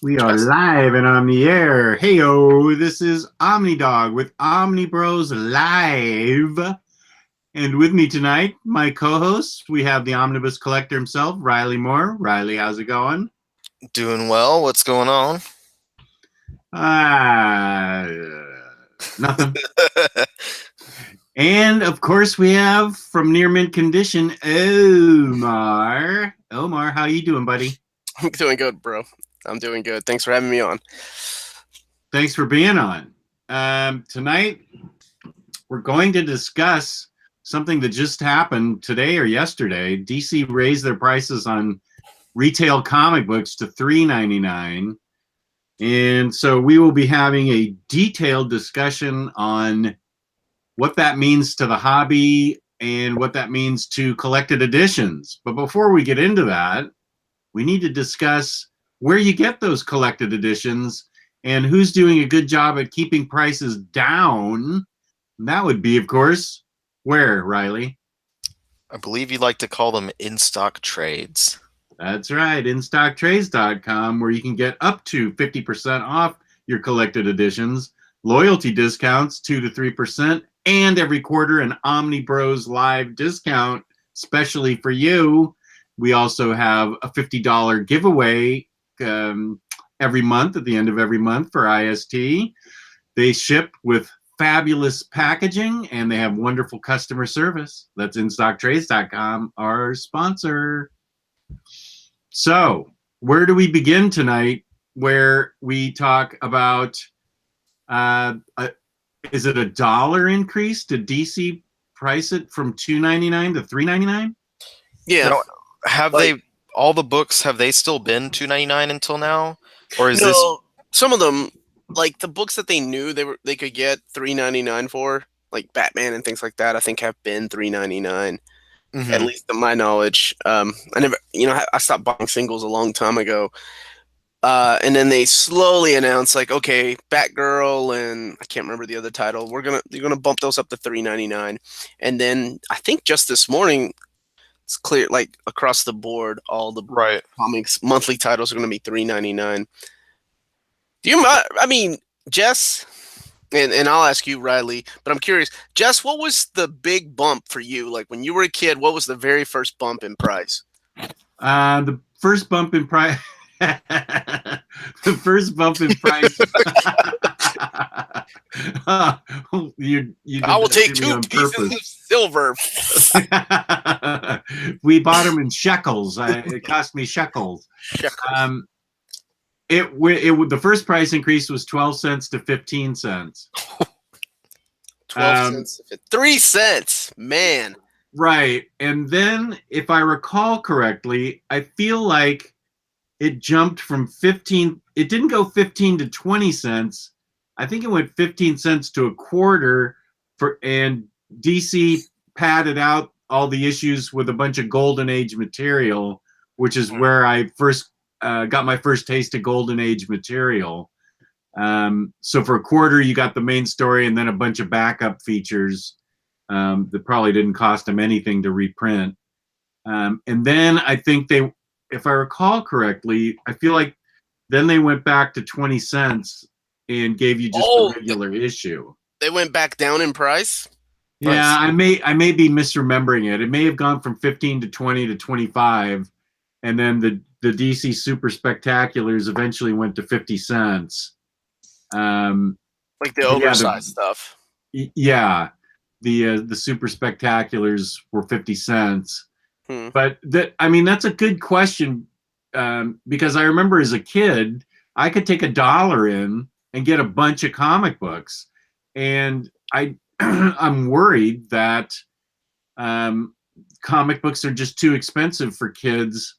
We are live and on the air. Heyo, this is OmniDog with Omnibroslive. And with me tonight, my co-hosts, we have the Omnibus Collector himself, Ryleymo. Riley, how's it going? Doing well. What's going on? Nothing. And, of course, we have, from near mint condition, Omar. Omar, how you doing, buddy? I'm doing good, bro. I'm doing good. Thanks for having me on. Thanks for being on. Tonight, we're going to discuss something that just happened today or yesterday. DC raised their prices on retail comic books to $3.99. And so we will be having a detailed discussion on what that means to the hobby and what that means to collected editions. But before we get into that, we need to discuss where you get those collected editions and who's doing a good job at keeping prices down. And that would be, of course, where, Riley? I believe you like to call them in-stock trades. That's right, InStockTrades.com, where you can get up to 50% off your collected editions, loyalty discounts 2 to 3%, and every quarter an Omnibroslive discount, especially for you. We also have a $50 giveaway every month, at the end of every month for IST. They ship with fabulous packaging, and they have wonderful customer service. That's InStockTrades.com, our sponsor. So, where do we begin tonight? Where we talk about, is it a $1 increase? Did DC price it from $2.99 to $3.99? Yeah. Now, have all the books, have they still been $2.99 until now? Or is this some of them, like the books that they knew they could get $3.99 for, like Batman and things like that, I think have been $3.99. At least to my knowledge. I stopped buying singles a long time ago. And then they slowly announced, like, okay, Batgirl and I can't remember the other title. They're gonna bump those up to $3.99. And then I think just this morning it's clear, like across the board, all the comics monthly titles are gonna be $3.99. Jess, and I'll ask you, Riley, but I'm curious, Jess, what was the big bump for you? Like when you were a kid, what was the very first bump in price? The first bump in price. The first bump in price. I will take 2 pieces of silver. We bought them in shekels. It cost me shekels. The first price increase was 12 cents to 15 cents. 12 cents. 3 cents, man. Right. And then, if I recall correctly, I feel like it jumped from 15. It didn't go 15 to 20 cents. I think it went 15 cents to a quarter and DC padded out all the issues with a bunch of Golden Age material, which is where I first got my first taste of Golden Age material. So for a quarter, you got the main story and then a bunch of backup features that probably didn't cost them anything to reprint. And then I think if I recall correctly, I feel like then they went back to 20 cents and gave you just a regular issue. They went back down in price? Yeah, I may be misremembering it. It may have gone from 15 to 20 to 25, and then the DC Super Spectaculars eventually went to 50 cents. Like the oversized stuff. Yeah, the Super Spectaculars were 50 cents. But that's a good question, because I remember as a kid, I could take $1 in and get a bunch of comic books, and I'm worried that comic books are just too expensive for kids.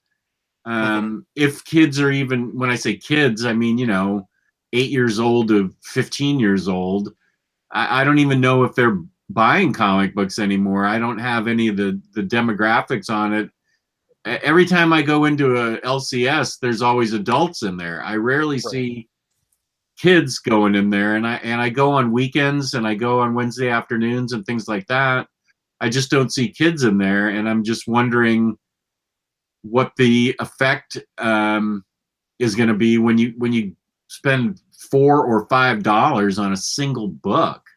If kids are even, when I say kids, I mean 8 years old to 15 years old. I don't even know if they're buying comic books anymore. I don't have any of the demographics on it. Every time I go into a LCS, there's always adults in there. I rarely see kids going in there, and I go on weekends and I go on Wednesday afternoons and things like that. I just don't see kids in there, and I'm just wondering what the effect is going to be when you spend $4 or $5 on a single book.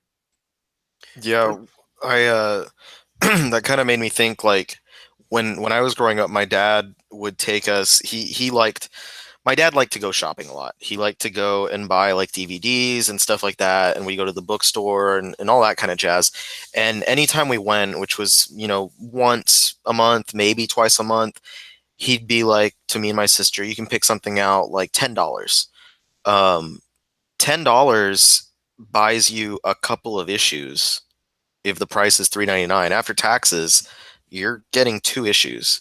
Yeah, I that kind of made me think, like, when I was growing up, my dad would take us. My dad liked to go shopping a lot. He liked to go and buy like DVDs and stuff like that, and we go to the bookstore and all that kind of jazz. And anytime we went, which was, once a month, maybe twice a month, he'd be like to me and my sister, "You can pick something out like $10. Um, $10 buys you a couple of issues if the price is $3.99. After taxes, you're getting 2 issues,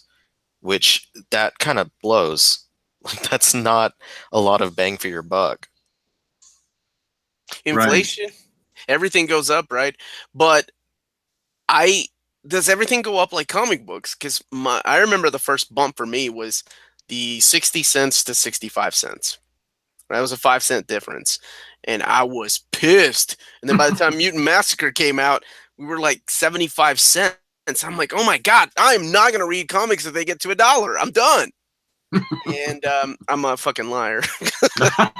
which that kind of blows. Like, that's not a lot of bang for your buck." Inflation, everything goes up, right? But does everything go up like comic books? Because I remember the first bump for me was the 60 cents to 65 cents. That was a 5-cent difference, and I was pissed. And then by the time Mutant Massacre came out, we were like 75 cents. I'm like, oh my god, I am not gonna read comics if they get to $1. I'm done. And I'm a fucking liar because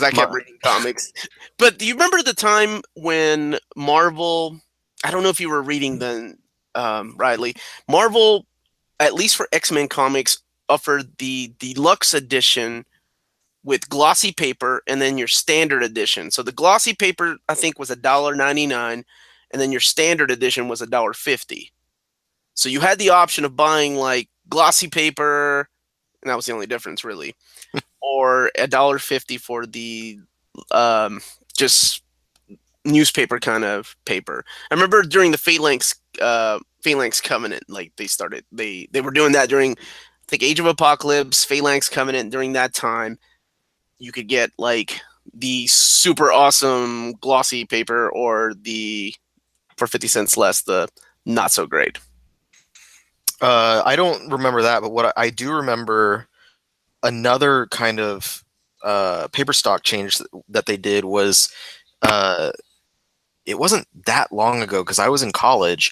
I kept reading comics. But do you remember the time when Marvel? I don't know if you were reading then, Riley. Marvel, at least for X-Men comics, offered the deluxe edition with glossy paper and then your standard edition. So the glossy paper, I think, was $1.99, and then your standard edition was $1.50. So you had the option of buying like glossy paper, and that was the only difference really, or $1.50 for the just newspaper kind of paper. I remember during the Phalanx Covenant, like they were doing that during, I think, Age of Apocalypse, Phalanx Covenant. During that time, you could get like the super awesome glossy paper, or for 50 cents less, the not so great. I don't remember that, but what I do remember, another kind of paper stock change that they did was, it wasn't that long ago because I was in college.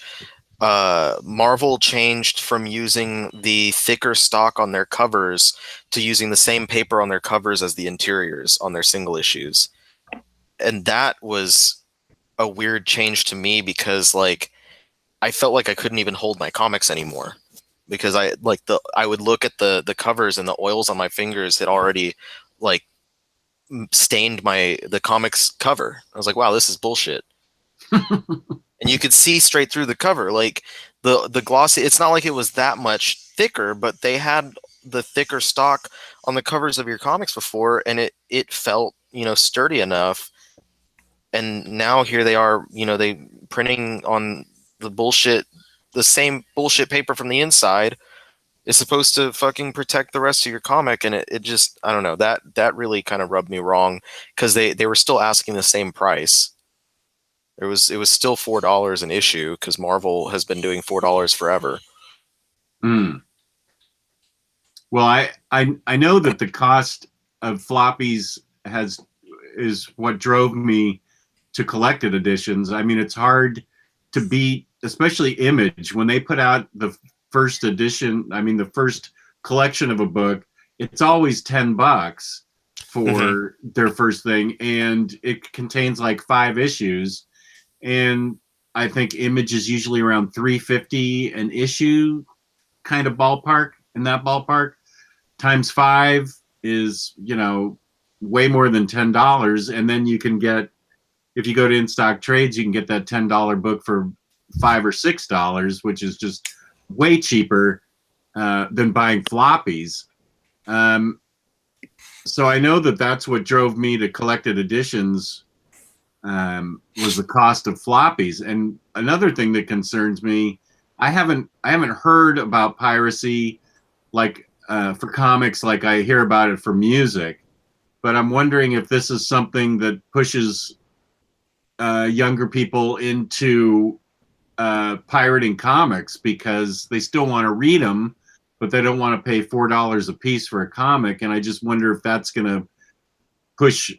Marvel changed from using the thicker stock on their covers to using the same paper on their covers as the interiors on their single issues. And that was a weird change to me because, like, I felt like I couldn't even hold my comics anymore because I would look at the covers and the oils on my fingers had already like stained the comics cover. I was like, wow, this is bullshit. And you could see straight through the cover. Like the glossy, it's not like it was that much thicker, but they had the thicker stock on the covers of your comics before, and it felt, sturdy enough. And now here they are, they printing on the same bullshit paper from the inside is supposed to fucking protect the rest of your comic, and it just, I don't know, that really kind of rubbed me wrong because they were still asking the same price. It was still $4 an issue because Marvel has been doing $4 forever. Well, I know that the cost of floppies is what drove me to collected editions. I mean, it's hard to beat, especially Image, when they put out the first edition. I mean, the first collection of a book, it's always $10 for their first thing, and it contains like 5 issues. And I think Image is usually around $3.50 an issue, kind of ballpark, in that ballpark. Times 5 is, way more than $10. And then you can get, if you go to in-stock trades, you can get that $10 book for $5 or $6, which is just way cheaper than buying floppies. So I know that that's what drove me to collected editions, was the cost of floppies. And another thing that concerns me, I haven't heard about piracy like for comics like I hear about it for music, but I'm wondering if this is something that pushes younger people into pirating comics because they still want to read them, but they don't want to pay $4 a piece for a comic. And I just wonder if that's going to push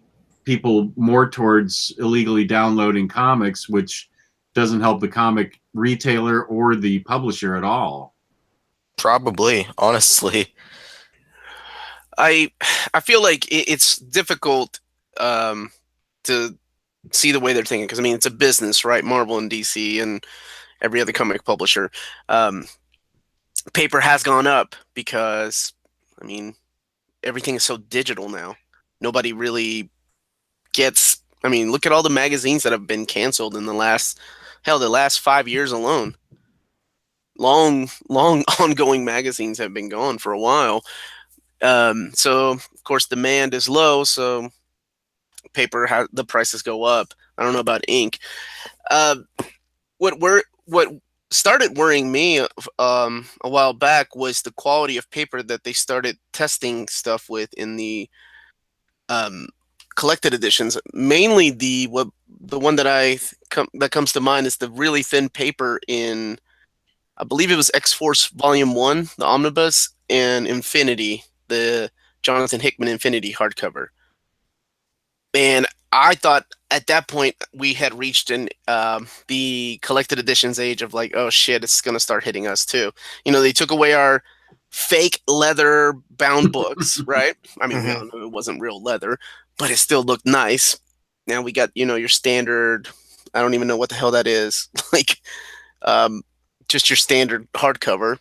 people more towards illegally downloading comics, which doesn't help the comic retailer or the publisher at all. Probably, honestly. I feel like it's difficult to see the way they're thinking, because I mean it's a business, right? Marvel and DC and every other comic publisher. Paper has gone up because, I mean, everything is so digital now. Nobody really gets. I mean, look at all the magazines that have been canceled in the last 5 years alone. Long ongoing magazines have been gone for a while. So of course demand is low, so the prices go up. I don't know about ink. What started worrying me a while back was the quality of paper that they started testing stuff with in the collected editions. Mainly the one that comes to mind is the really thin paper in, I believe it was X-Force Volume 1, the Omnibus, and Infinity, the Jonathan Hickman Infinity hardcover. And I thought at that point we had reached the collected editions age of like, oh shit, it's going to start hitting us too. You know, they took away our fake leather bound books, right? I mean, we all knew it wasn't real leather, but it still looked nice. Now we got, your standard, I don't even know what the hell that is. Like, just your standard hardcover.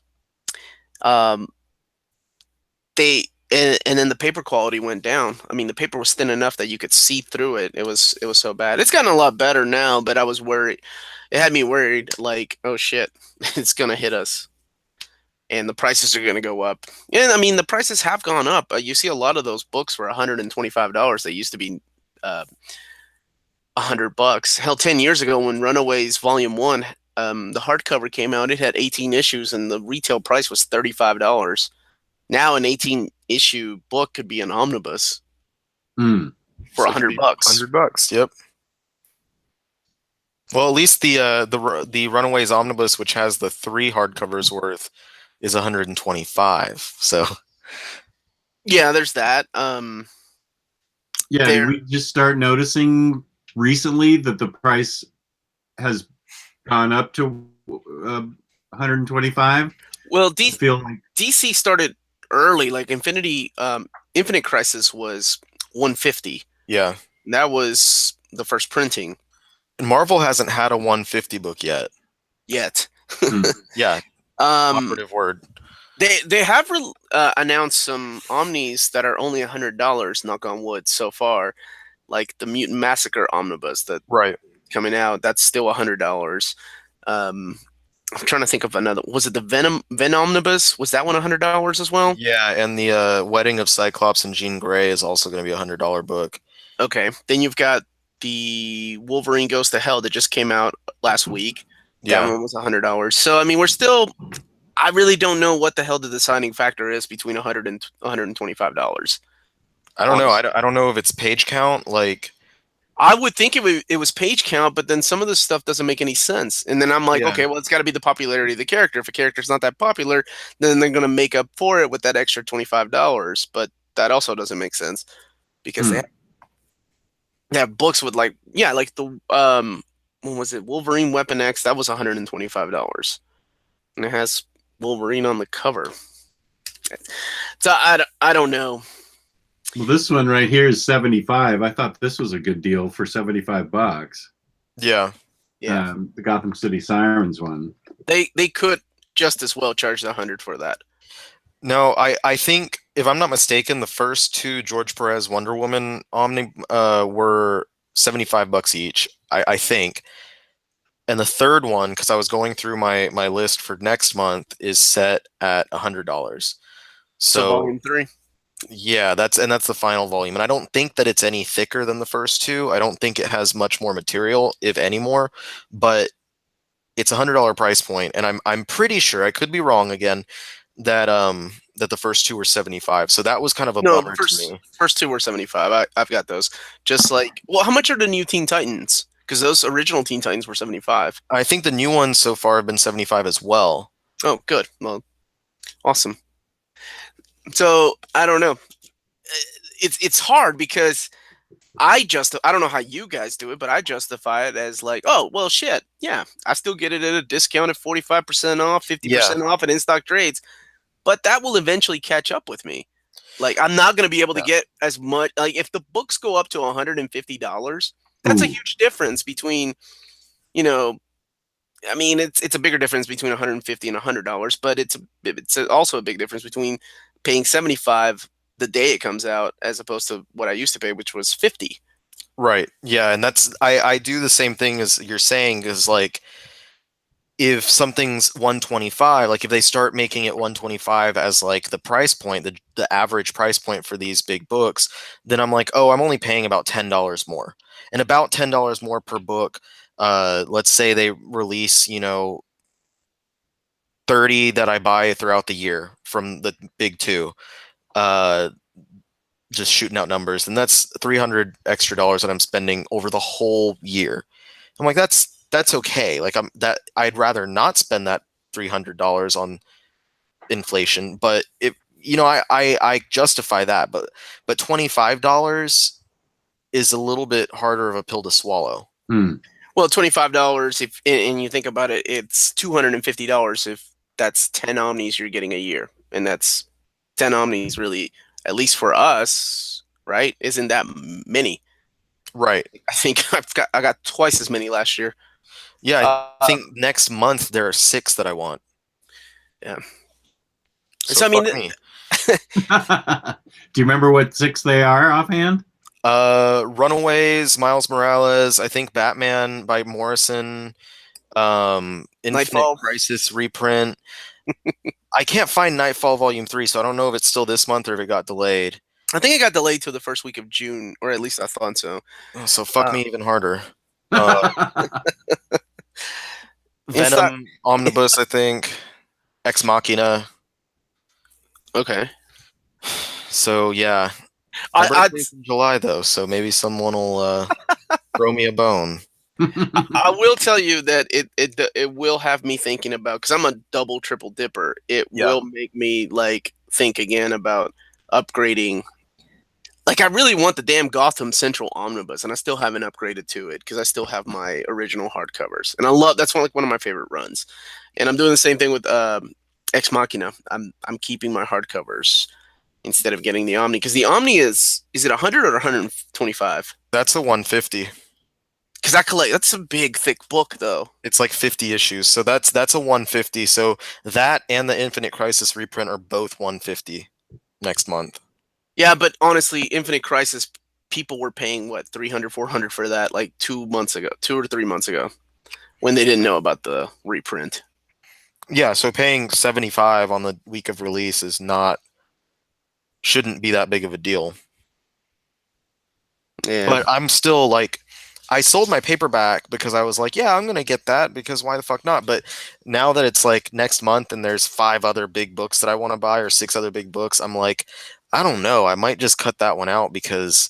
And then the paper quality went down. I mean, the paper was thin enough that you could see through it. It was so bad. It's gotten a lot better now, but I was worried. It had me worried, like, oh shit, it's gonna hit us, and the prices are gonna go up. And I mean, the prices have gone up. You see a lot of those books for $125. They used to be $100. Hell, 10 years ago when Runaways Volume 1, the hardcover came out, it had 18 issues, and the retail price was $35. Now an 18-issue book could be an omnibus for $100. $100, yep. Well, at least the Runaways Omnibus, which has the 3 hardcovers worth, is $125. So yeah, there's that. Yeah, did we just start noticing recently that the price has gone up to 125? Well, I feel like DC started early. Like Infinite Crisis was 150. yeah, that was the first printing. And Marvel hasn't had a 150 book yet. Yeah. Operative word. They have announced some Omnis that are only $100, knock on wood, so far. Like the Mutant Massacre Omnibus that coming out, that's still $100. I'm trying to think of another. Was it the Venom Omnibus? Was that one $100 as well? Yeah, and the Wedding of Cyclops and Jean Grey is also going to be $100 book. Okay, then you've got the Wolverine Goes to Hell that just came out last week. Yeah. That one was $100. So I mean, we're still. I really don't know what the hell the deciding factor is between $100 and $125. I don't know. I don't know if it's page count. Like, I would think it was page count, but then some of this stuff doesn't make any sense. And then I'm like, okay, well, it's got to be the popularity of the character. If a character's not that popular, then they're going to make up for it with that extra $25. But that also doesn't make sense because they have books with like the what was it? Wolverine Weapon X. That was $125, and it has Wolverine on the cover. So I don't know. Well, this one right here is $75. I thought this was a good deal for $75. Yeah. The Gotham City Sirens one. They could just as well charge the $100 for that. No, I think if I'm not mistaken, the first 2 George Perez Wonder Woman Omni were $75 each. I think. And the third one, because I was going through my list for next month, is set at $100. So volume 3. Yeah, that's the final volume, and I don't think that it's any thicker than the first 2. I don't think it has much more material, if any more, but it's $100 price point, and I'm pretty sure, I could be wrong again, that that the first 2 were $75. So that was kind of a bummer to me. First 2 were $75. I've got those. Just like, well, how much are the new Teen Titans? Because those original Teen Titans were $75. I think the new ones so far have been $75 as well. Oh, good. Well, awesome. So I don't know. It's hard because I don't know how you guys do it, but I justify it as like, oh well, shit, yeah, I still get it at a discount at 45% off, 50% off at in stock trades, but that will eventually catch up with me. Like, I'm not going to be able to get as much. Like, if the books go up to $150, that's a huge difference between, you know, I mean, it's a bigger difference between $150 and $100, but it's also a big difference between paying $75 the day it comes out as opposed to what I used to pay, which was $50. Right. Yeah, and that's I do the same thing as you're saying, is like, if something's 125, like if they start making it 125 as like the price point, the average price point for these big books, then I'm like, oh, I'm only paying about $10 more. And about $10 more per book. Let's say they release, 30 that I buy throughout the year from the big two. Just shooting out numbers, and that's $300 extra that I'm spending over the whole year. I'm like, that's okay. Like, I'd rather not spend that $300 on inflation, but I justify that, but $25 is a little bit harder of a pill to swallow. Well, $25, and you think about it, it's $250 if that's 10 Omnis you're getting a year, and that's 10 Omnis really, at least for us, right? Isn't that many? Right. I think I got twice as many last year. Yeah, I think next month there are 6 that I want. Yeah. So I mean, me. Do you remember what 6 they are offhand? Runaways, Miles Morales, I think Batman by Morrison, Infinite Nightfall. Crisis reprint. I can't find Nightfall Volume 3, so I don't know if it's still this month or if it got delayed. I think it got delayed till the first week of June, or at least I thought so. Oh, so fuck me even harder. Venom, Omnibus, I think. Ex Machina. Okay. So, yeah. It's in July, though, so maybe someone will throw me a bone. I will tell you that it will have me thinking about, because I'm a double, triple dipper. It will make me, like, think again about upgrading. Like, I really want the damn Gotham Central Omnibus, and I still haven't upgraded to it because I still have my original hardcovers, and that's one of my favorite runs. And I'm doing the same thing with Ex Machina. I'm keeping my hardcovers instead of getting the Omni, because the Omni is it 100 or 125? That's a 150. Because that's a big, thick book, though. It's like 50 issues, so that's a 150. So that and the Infinite Crisis reprint are both 150 next month. Yeah, but honestly, Infinite Crisis, people were paying, what, 300, 400 for that, like 2 or 3 months ago, when they didn't know about the reprint. Yeah, so paying 75 on the week of release shouldn't be that big of a deal. Yeah. But I'm still like, I sold my paperback because I was like, yeah, I'm going to get that because why the fuck not? But now that it's like next month and there's 5 other big books that I want to buy, or 6 other big books, I'm like, I don't know. I might just cut that one out, because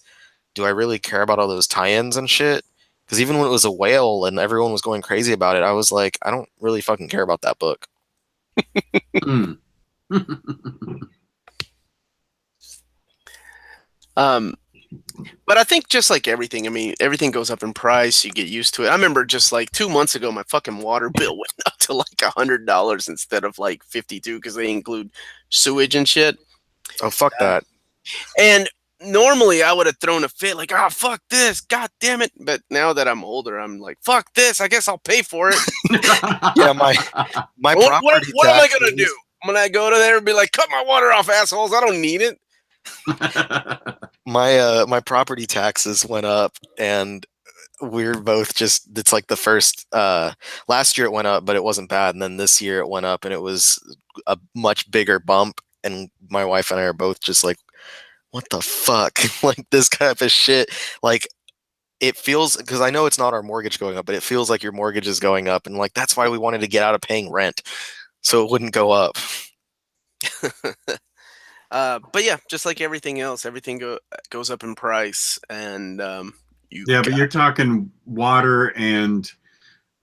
do I really care about all those tie-ins and shit? Because even when it was a whale and everyone was going crazy about it, I was like, I don't really fucking care about that book. But I think just like everything, I mean, everything goes up in price. You get used to it. I remember just like 2 months ago, my fucking water bill went up to like $100 instead of like $52, because they include sewage and shit. Oh, fuck that. And normally I would have thrown a fit, like, oh, fuck this, god damn it. But now that I'm older, I'm like, fuck this, I guess I'll pay for it. Yeah, my property what am I gonna do? I'm gonna go to there and be like, cut my water off, assholes, I don't need it. My property taxes went up, and we're both just, it's like the first last year it went up, but it wasn't bad, and then this year it went up and it was a much bigger bump, and my wife and I are both just like, what the fuck? Like, this kind of shit. Like, it feels, because I know it's not our mortgage going up, but it feels like your mortgage is going up, and like that's why we wanted to get out of paying rent so it wouldn't go up. But yeah, just like everything else, everything goes up in price, and but you're talking water and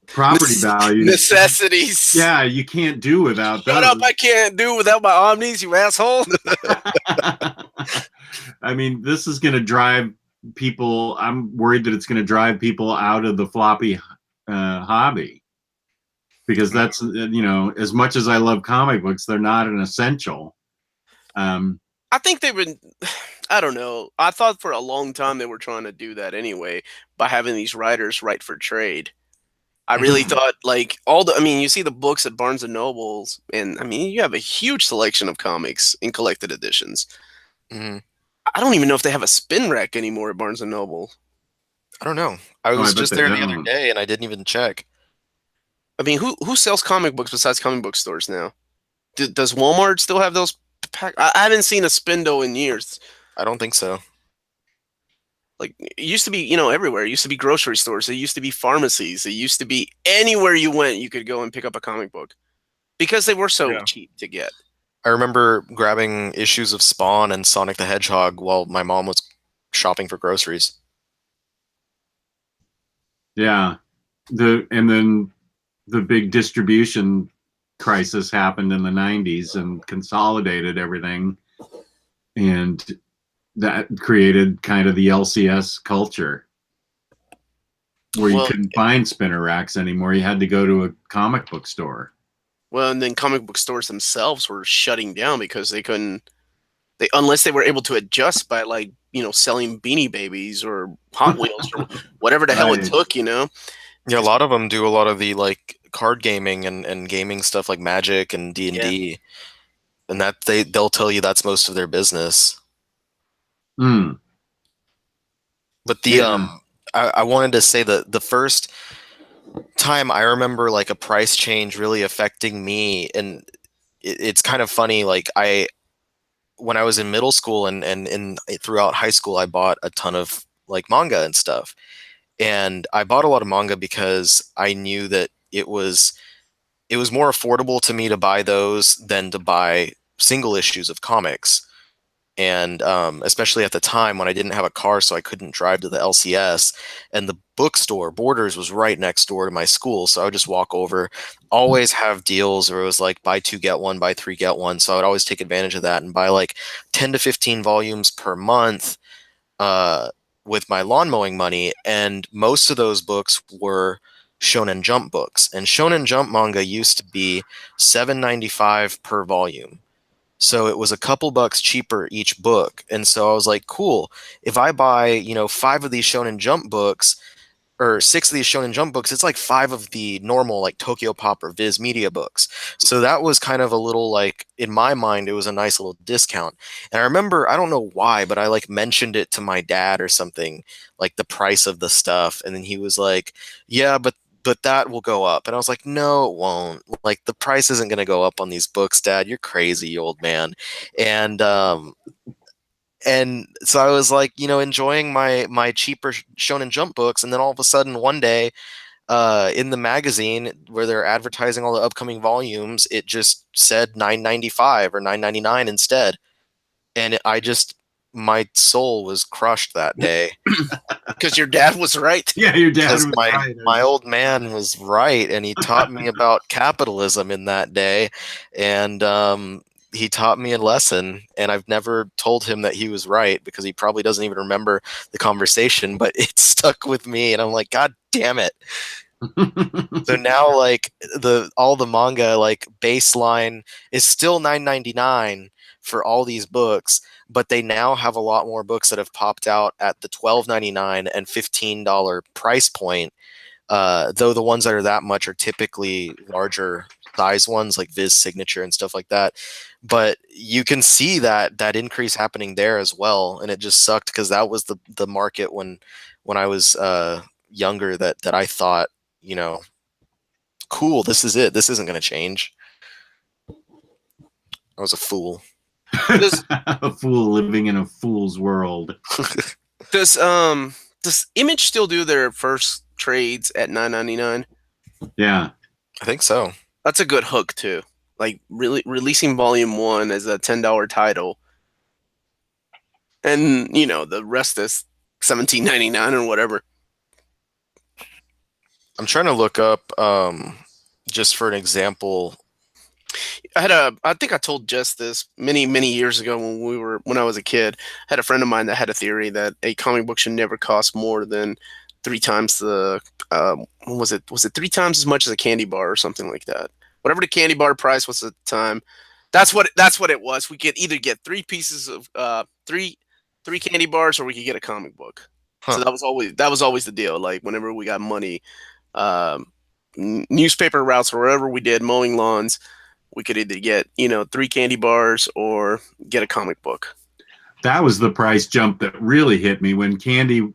property values, necessities. Yeah, you can't do without those. Shut up! I can't do without my Omnis, you asshole. I mean, this is going to drive people. I'm worried that it's going to drive people out of the floppy hobby, because that's, as much as I love comic books, they're not an essential. I I think they've been. I don't know. I thought for a long time they were trying to do that anyway by having these writers write for trade. I really thought like I mean, you see the books at Barnes and Nobles, and I mean, you have a huge selection of comics in collected editions. Mhm. I don't even know if they have a spin rack anymore at Barnes and Noble. I don't know. I I was bet just they there the other don't. day and I didn't even check. I mean, who sells comic books besides comic book stores now? Does Walmart still have those pack? I haven't seen a Spindle in years. I don't think so. Like it used to be, everywhere. It used to be grocery stores. It used to be pharmacies. It used to be anywhere you went, you could go and pick up a comic book because they were so Yeah. cheap to get. I remember grabbing issues of Spawn and Sonic the Hedgehog while my mom was shopping for groceries. Yeah. And then the big distribution crisis happened in the 90s and consolidated everything, and that created kind of the LCS culture where you Well, couldn't find spinner racks anymore. You had to go to a comic book store. well, and then comic book stores themselves were shutting down because they couldn't. Unless they were able to adjust by like selling Beanie Babies or Hot Wheels or whatever the hell it Right. took. Yeah, a lot of them do a lot of the like card gaming and gaming stuff like Magic and D&D. And that they'll tell you that's most of their business. Mm. But Yeah. I wanted to say that the first time I remember like a price change really affecting me, and it's kind of funny, like when I was in middle school and throughout high school, I bought a ton of like manga and stuff. And I bought a lot of manga because I knew that it was more affordable to me to buy those than to buy single issues of comics. And especially at the time when I didn't have a car, so I couldn't drive to the LCS, and the bookstore Borders was right next door to my school, so I would just walk over. Always have deals where it was like buy two get one, buy three get one. So I would always take advantage of that and buy like 10 to 15 volumes per month with my lawn mowing money. And most of those books were Shonen Jump books, and Shonen Jump manga used to be $7.95 per volume. So it was a couple bucks cheaper each book. And so I was like, cool, if I buy, 5 of these Shonen Jump books or 6 of these Shonen Jump books, it's like 5 of the normal like Tokyo Pop or Viz Media books. So that was kind of a little like, in my mind, it was a nice little discount. And I remember, I don't know why, but I like mentioned it to my dad or something, like the price of the stuff. And then he was like, yeah, but that will go up. And I was like, no, it won't. Like the price isn't going to go up on these books, Dad. You're crazy, old man. And so I was like, enjoying my cheaper Shonen Jump books, and then all of a sudden one day, in the magazine where they're advertising all the upcoming volumes, it just said $9.95 or $9.99 instead, and my soul was crushed that day. because your dad was right. Yeah, your dad Because was right. my old man was right, and he taught me about capitalism in that day, and he taught me a lesson, and I've never told him that he was right because he probably doesn't even remember the conversation, but it stuck with me, and I'm like, God damn it. So now like all the manga like baseline is still $9.99 for all these books, but they now have a lot more books that have popped out at the $12.99 and $15 price point. Though the ones that are that much are typically larger size ones like Viz Signature and stuff like that. But you can see that increase happening there as well, and it just sucked because that was the market when I was younger that I thought, cool, this is it. This isn't going to change. I was a fool. A fool living in a fool's world. Does Image still do their first trades at $9.99? Yeah. I think so. That's a good hook too. Like really releasing volume 1 as a $10 title, and the rest is $17.99 or whatever. I'm trying to look up just for an example. I think I told Jess this many years ago when I was a kid. I had a friend of mine that had a theory that a comic book should never cost more than 3 times the was it 3 times as much as a candy bar or something like that. Whatever the candy bar price was at the time, That's what it was. We could either get 3 pieces of three candy bars, or we could get a comic book. So Huh. that was always the deal. Like whenever we got money, um, newspaper routes, wherever we did mowing lawns, we could either get 3 candy bars or get a comic book. That was the price jump that really hit me when candy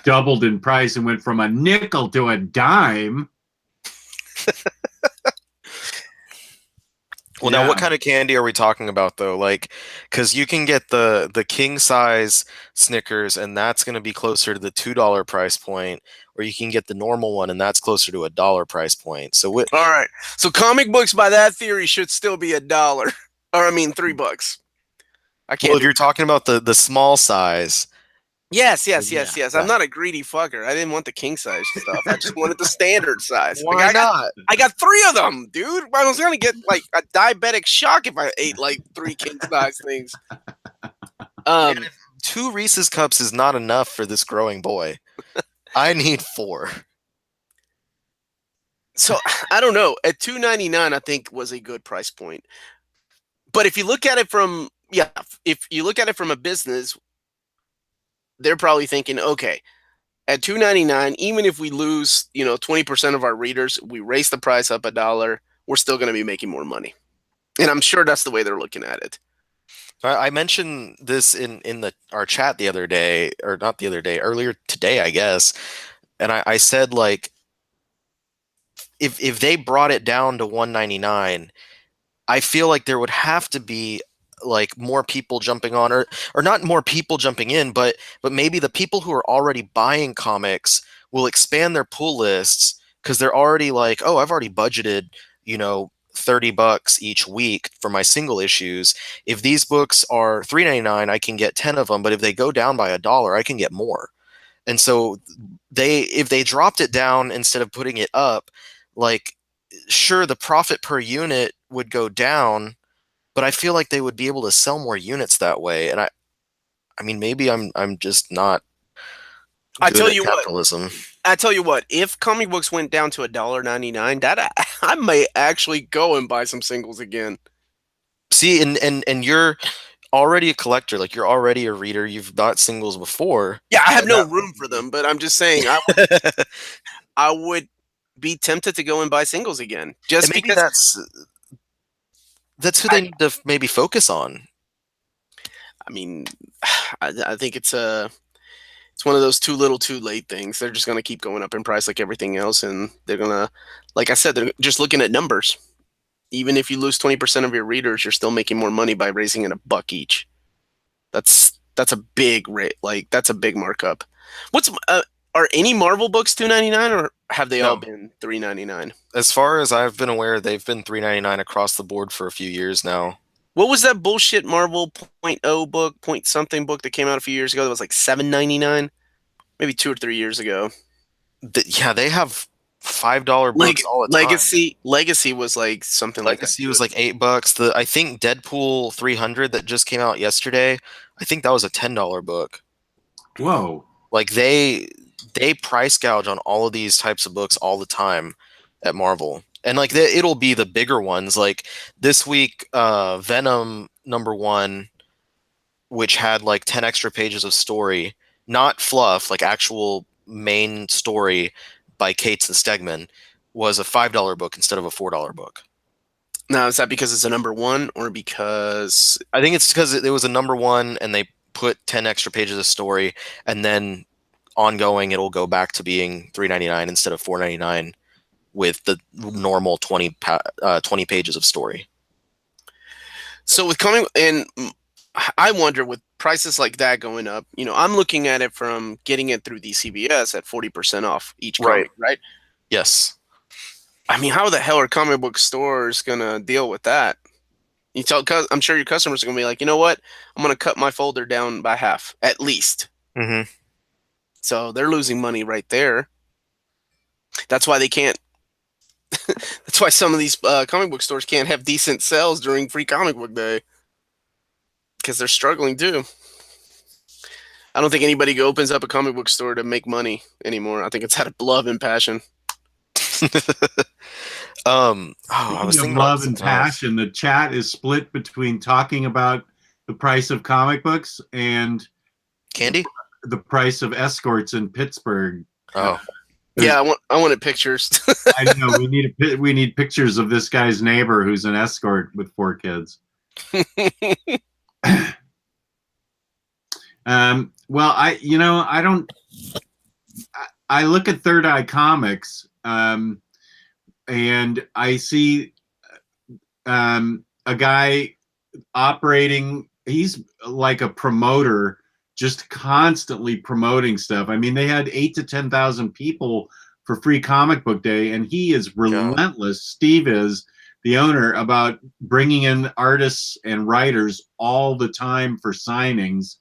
doubled in price and went from a nickel to a dime. Well, now what kind of candy are we talking about though? Like, because you can get the king size Snickers, and that's going to be closer to the $2 price point, or you can get the normal one, and that's closer to $1 price point. So what? All right. So comic books, by that theory, should still be $1, or I mean $3. I can't. Well, if you're talking about the small size. Yes. Yeah. I'm not a greedy fucker. I didn't want the king size stuff. I just wanted the standard size. Why not? I got 3 of them, dude. I was gonna get like a diabetic shock if I ate like 3 king size things. And if 2 Reese's cups is not enough for this growing boy, I need 4. So I don't know. At $2.99, I think was a good price point. But if you look at it from a business, they're probably thinking, okay, at $2.99, even if we lose 20% of our readers, we raise the price up $1, we're still going to be making more money. And I'm sure that's the way they're looking at it. I mentioned this in our chat the other day, or not the other day, earlier today, I guess. And I said, like, if they brought it down to $1.99, I feel like there would have to be like more people jumping on, or not more people jumping in, but maybe the people who are already buying comics will expand their pull lists, because they're already like, oh, I've already budgeted, $30 each week for my single issues. If these books are $3.99, I can get 10 of them, but if they go down by $1, I can get more. And so if they dropped it down instead of putting it up, like, sure, the profit per unit would go down, but I feel like they would be able to sell more units that way. And I mean, maybe I'm just not good at capitalism. I tell you what, if comic books went down to $1.99, that I may actually go and buy some singles again. See, and you're already a collector, like you're already a reader. You've bought singles before. Yeah, I have no room for them, but I'm just saying I would be tempted to go and buy singles again. Just and maybe because that's who they need to maybe focus on. I mean, I think it's one of those too little too late things. They're just going to keep going up in price like everything else, and they're going to, like I said, they're just looking at numbers. Even if you lose 20% of your readers, you're still making more money by raising it $1 each. That's a big rate. Like, that's a big markup. Are any Marvel books $2.99, or have they all been $3.99? As far as I've been aware, they've been $3.99 across the board for a few years now. What was that bullshit Marvel .0 book, point something book that came out a few years ago that was like $7.99? Maybe 2 or 3 years ago. Yeah, they have $5 books all the time. Legacy was like something like that. Legacy was like $8. I think Deadpool 300 that just came out yesterday, I think that was a $10 book. Whoa. Like they price gouge on all of these types of books all the time at Marvel. And like it'll be the bigger ones. Like this week, Venom #1, which had like 10 extra pages of story, not fluff, like actual main story by Cates and Stegman, was a $5 book instead of a $4 book. Now, is that because it's a #1, or because... I think it's because it was a #1 and they put 10 extra pages of story, and then ongoing it'll go back to being $3.99 instead of $4.99 with the normal 20 pages of story. So with coming, and I wonder, with prices like that going up, I'm looking at it from getting it through DCBS at 40% off each comic, right? Yes. I mean, how the hell are comic book stores gonna deal with that? I'm sure your customers are gonna be like, you know what? I'm gonna cut my folder down by half, at least. Mm-hmm. So they're losing money right there. That's why they can't. That's why some of these comic book stores can't have decent sales during Free Comic Book Day, because they're struggling too. I don't think anybody opens up a comic book store to make money anymore. I think it's out of love and passion. I was Speaking of thinking about love and something else. passion, the chat is split between talking about the price of comic books and Candy? the price of escorts in Pittsburgh. Oh. Yeah, I wanted pictures. I know we need pictures of this guy's neighbor who's an escort with 4 kids. Well, I look at Third Eye Comics, and I see a guy operating. He's like a promoter, just constantly promoting stuff. I mean, they had 8 to 10,000 people for Free Comic Book Day, and he is relentless. Steve is the owner, about bringing in artists and writers all the time for signings.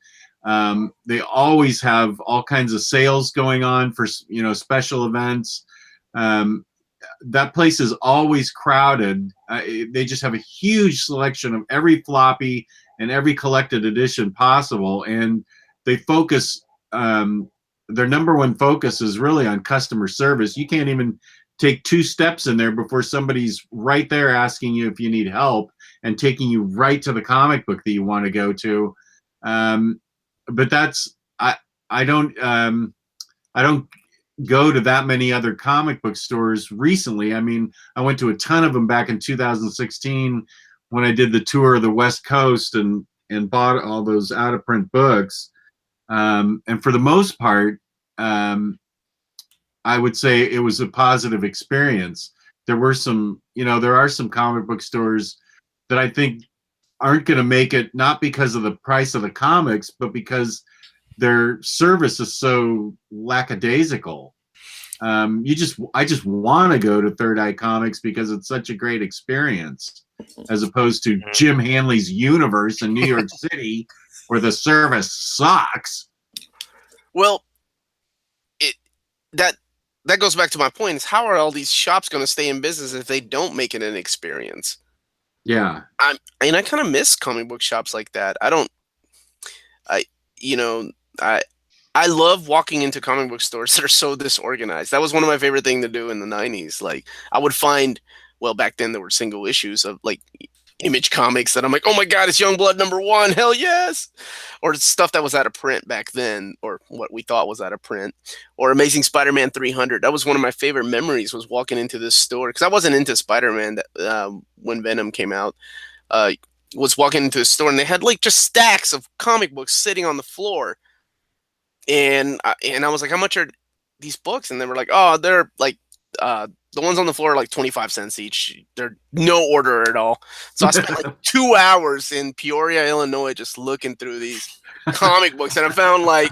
They always have all kinds of sales going on for special events. That place is always crowded. They just have a huge selection of every floppy and every collected edition possible, and they focus. Their number one focus is really on customer service. You can't even take 2 steps in there before somebody's right there asking you if you need help and taking you right to the comic book that you want to go to. But that's I don't go to that many other comic book stores recently. I mean, I went to a ton of them back in 2016 when I did the tour of the West Coast and bought all those out of print books. And for the most part, I would say it was a positive experience. There were there are some comic book stores that I think aren't going to make it, not because of the price of the comics, but because their service is so lackadaisical. I just want to go to Third Eye Comics because it's such a great experience, as opposed to Jim Hanley's Universe in New York City, where the service sucks. Well, that goes back to my point: is how are all these shops going to stay in business if they don't make it an experience? Yeah, I kind of miss comic book shops like that. I love walking into comic book stores that are so disorganized. That was one of my favorite things to do in the 90s. Like, I would find, well, back then there were single issues of like Image Comics that I'm like, oh my God, it's Youngblood #1, hell yes! Or stuff that was out of print back then, or what we thought was out of print. Or Amazing Spider-Man 300. That was one of my favorite memories, was walking into this store, because I wasn't into Spider-Man when Venom came out. Was walking into the store, and they had like just stacks of comic books sitting on the floor. And I was like, how much are these books? And they were like, oh, they're like, the ones on the floor are like 25 cents each. They're no order at all. So I spent like 2 hours in Peoria, Illinois, just looking through these comic books. And I found like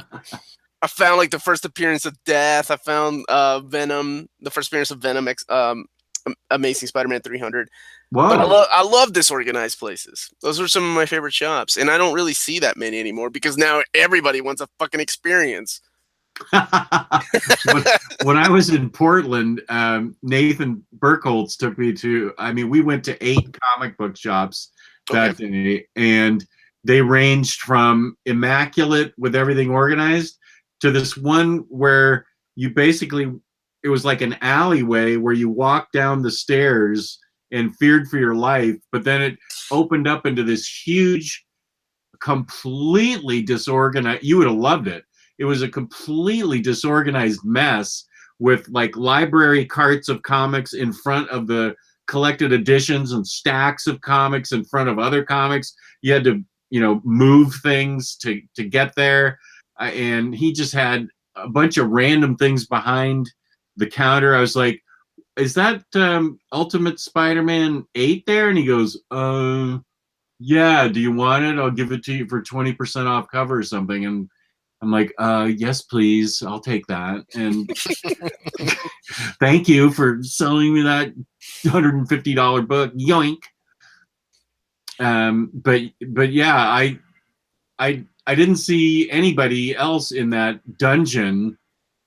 the first appearance of Death. I found Venom, the first appearance of Venom, Amazing Spider-Man 300. Whoa. But I love disorganized places. Those were some of my favorite shops, and I don't really see that many anymore because now everybody wants a fucking experience. When I was in Portland, Nathan Burkholz took me to. I mean, we went to 8 comic book shops that day, and they ranged from immaculate with everything organized to this one where you basically, it was like an alleyway where you walk down the stairs and feared for your life, but then it opened up into this huge, completely disorganized, you would have loved it. It was a completely disorganized mess with like library carts of comics in front of the collected editions and stacks of comics in front of other comics. You had to, move things to get there. And he just had a bunch of random things behind the counter. I was like, is that Ultimate Spider-Man 8 there? And he goes, yeah, do you want it? I'll give it to you for 20% off cover or something. And I'm like, yes, please. I'll take that. And thank you for selling me that $150 book. Yoink. But yeah, I didn't see anybody else in that dungeon.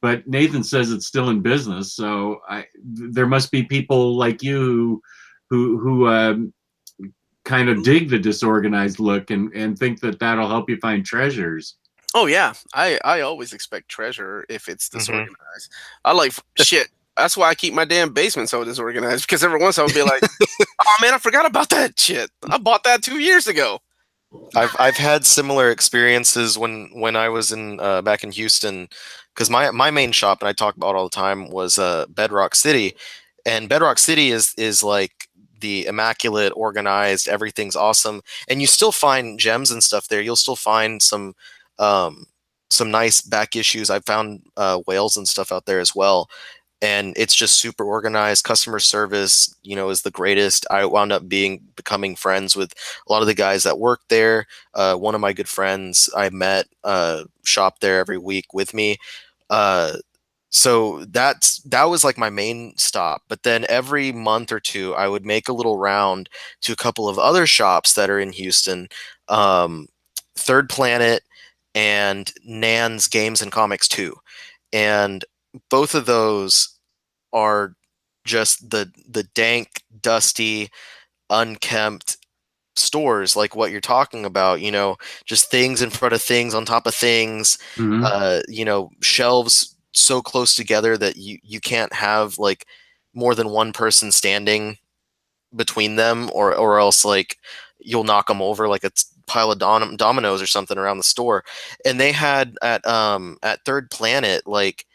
But Nathan says it's still in business, so there must be people like you who kind of dig the disorganized look and think that that'll help you find treasures. Oh yeah, I always expect treasure if it's disorganized. I like shit. That's why I keep my damn basement so disorganized, because every once I would be like, oh man, I forgot about that shit. I bought that 2 years ago. I've had similar experiences when I was in back in Houston, because my main shop, and I talk about all the time, was Bedrock City, and Bedrock City is like the immaculate, organized, everything's awesome, and you still find gems and stuff there. You'll still find some nice back issues. I found whales and stuff out there as well, and it's just super organized. Customer service, is the greatest. I wound up becoming friends with a lot of the guys that work there. One of my good friends I met shop there every week with me. So that was like my main stop. But then every month or two, I would make a little round to a couple of other shops that are in Houston, Third Planet and Nan's Games and Comics 2. And both of those are just the dank, dusty, unkempt stores, like what you're talking about. Just things in front of things on top of things. Shelves so close together that you can't have like more than one person standing between them, or else like you'll knock them over like a pile of dominoes or something around the store. And they had at Third Planet, like,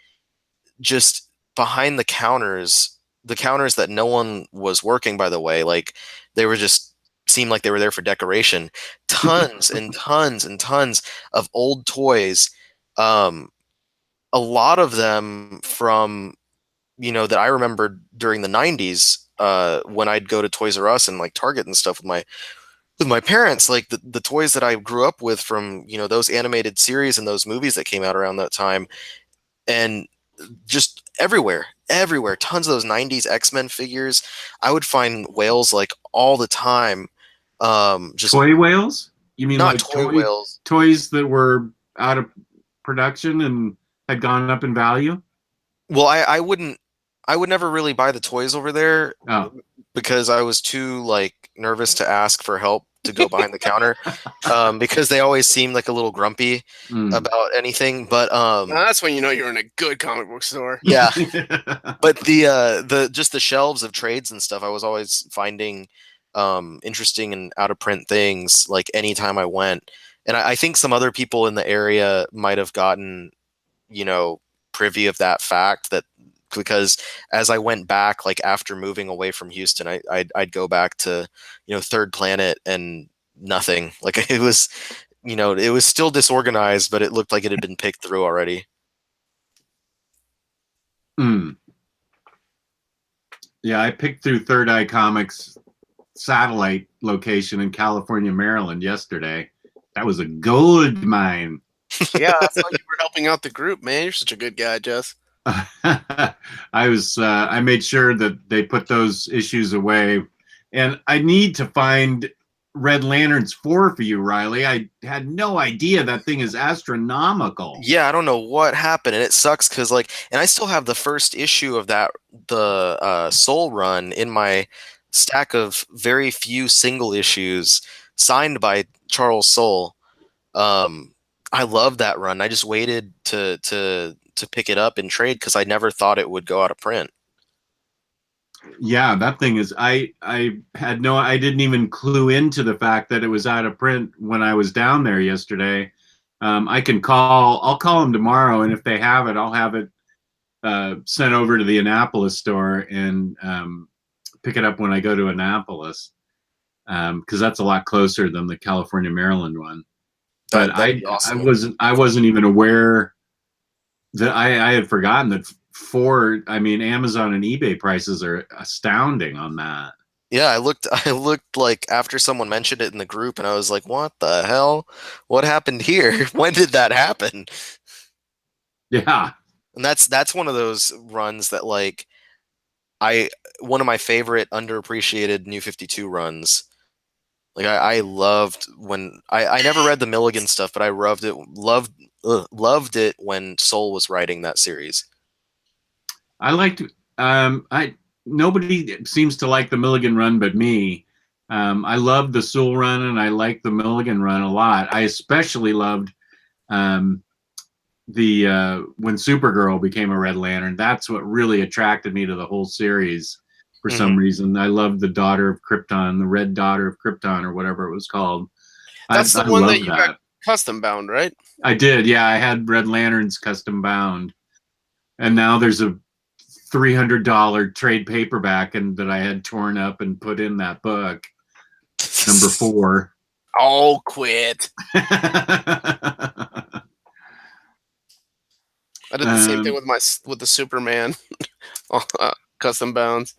just behind the counters that no one was working, by the way, like they were just seemed like they were there for decoration, tons and tons and tons of old toys, a lot of them from that I remember during the 90s, when I'd go to Toys R Us and like Target and stuff with my parents, like the toys that I grew up with from those animated series and those movies that came out around that time. And just everywhere, tons of those 90s X-Men figures. I would find whales like all the time. Just toy whales? You mean not like toy whales? Toys that were out of production and had gone up in value? Well, I would never really buy the toys over there, because I was too like nervous to ask for help to go behind the counter, because they always seemed like a little grumpy about anything. But that's when you're in a good comic book store. Yeah. But the just the shelves of trades and stuff, I was always finding interesting and out of print things like anytime I went. And I think some other people in the area might have gotten privy of that fact, that because as I went back, like after moving away from Houston, I'd go back to Third Planet, and nothing. Like it was still disorganized, but it looked like it had been picked through already. Yeah, I picked through Third Eye Comics satellite location in California, Maryland yesterday. That was a gold mine. Yeah, I thought you were helping out the group, man. You're such a good guy, Jess. I made sure that they put those issues away, and I need to find Red Lanterns 4 for you, Riley. I had no idea that thing is astronomical. Yeah, I don't know what happened, and it sucks because and I still have the first issue of the Soul run in my stack of very few single issues signed by Charles Soule. I love that run. I just waited to pick it up and trade because I never thought it would go out of print. Yeah, that thing is. I didn't even clue into the fact that it was out of print when I was down there yesterday. I'll call them tomorrow, and if they have it, I'll have it sent over to the Annapolis store and pick it up when I go to Annapolis, because that's a lot closer than the California, Maryland one. But awesome. I wasn't even aware that I had forgotten that Amazon and eBay prices are astounding on that. Yeah, I looked like after someone mentioned it in the group, and I was like, what the hell? What happened here? When did that happen? Yeah. And that's one of those runs that one of my favorite underappreciated New 52 runs. Like I loved when I never read the Milligan stuff, but I loved it when Soule was writing that series. I liked nobody seems to like the Milligan run but me. I loved the Soule run, and I liked the Milligan run a lot. I especially loved when Supergirl became a Red Lantern. That's what really attracted me to the whole series. For some reason, I loved the Daughter of Krypton, the Red Daughter of Krypton, or whatever it was called. That's the I one that love you that. got custom bound, right? I did, yeah. I had Red Lanterns custom bound, and now there's a $300 trade paperback and that I had torn up and put in that book, number 4. Oh, quit! I did the same thing with the Superman custom bounds.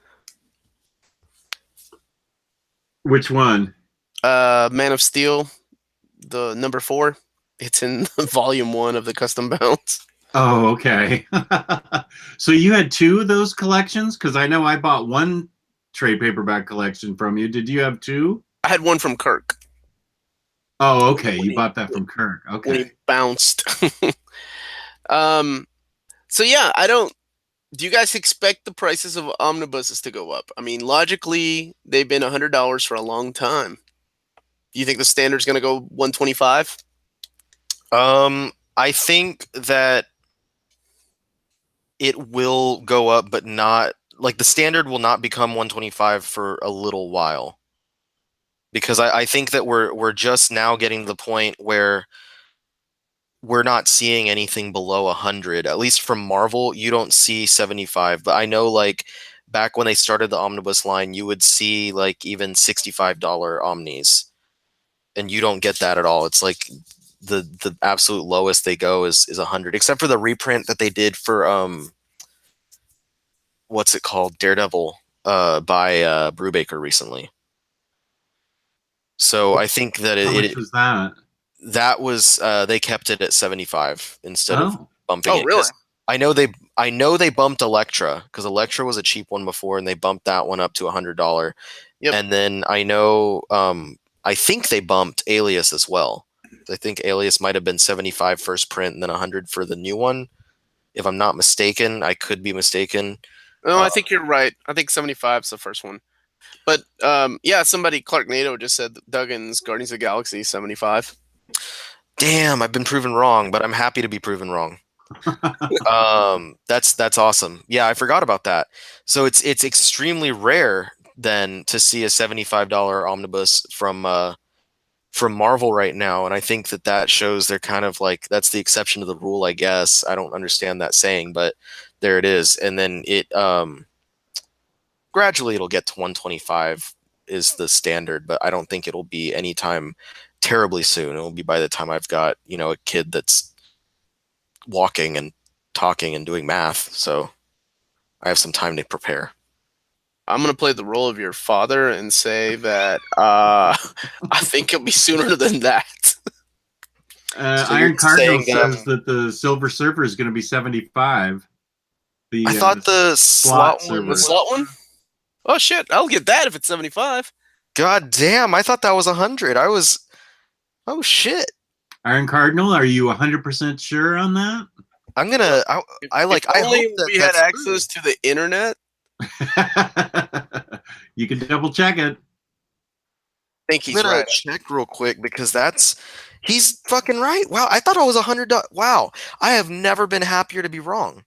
Which one? Man of Steel, the number 4. It's in volume 1 of the custom bounds. Oh, okay. So you had 2 of those collections? Because I know I bought 1 trade paperback collection from you. Did you have 2? I had one from Kirk. Oh, okay. You bought that from Kirk. Okay. When he bounced. So yeah, do you guys expect the prices of omnibuses to go up? I mean, logically, they've been $100 for a long time. Do you think the standard's going to go $125? I think that it will go up, but not like the standard will not become 125 for a little while. Because I think that we're just now getting to the point where we're not seeing anything below 100. At least from Marvel, you don't see 75. But I know, like, back when they started the Omnibus line, you would see, like, even $65 Omnis. And you don't get that at all. It's like the absolute lowest they go is 100. Except for the reprint that they did for, what's it called? Daredevil by Brubaker recently. So I think that How much was that? That was they kept it at 75 instead of bumping it. Oh, really? I know they bumped Elektra because Elektra was a cheap one before, and they bumped that one up to $100. Yep. And then I know I think they bumped Alias as well. I think Alias might have been 75 first print and then 100 for the new one. If I'm not mistaken, I could be mistaken. No, I think you're right. I think 75 is the first one. But yeah, Clark Nato just said that Duggan's Guardians of the Galaxy 75. Damn, I've been proven wrong, but I'm happy to be proven wrong. That's awesome. Yeah, I forgot about that. So it's extremely rare then to see a $75 omnibus from Marvel right now, and I think that shows they're kind of like that's the exception to the rule, I guess. I don't understand that saying, but there it is. And then it gradually it'll get to 125 is the standard, but I don't think it'll be anytime terribly soon. It'll be by the time I've got, a kid that's walking and talking and doing math. So I have some time to prepare. I'm going to play the role of your father and say that I think it'll be sooner than that. Iron Cardinal says that the Silver Surfer is going to be 75. I thought the slot one. The slot one? Oh, shit. I'll get that if it's 75. God damn. I thought that was 100. Oh, shit. Iron Cardinal, are you 100% sure on that? I'm going to... I hope we had access to the internet. You can double check it. I think he's I'm gonna right. check real quick because he's fucking right. Wow, I thought I was $100. Wow, I have never been happier to be wrong.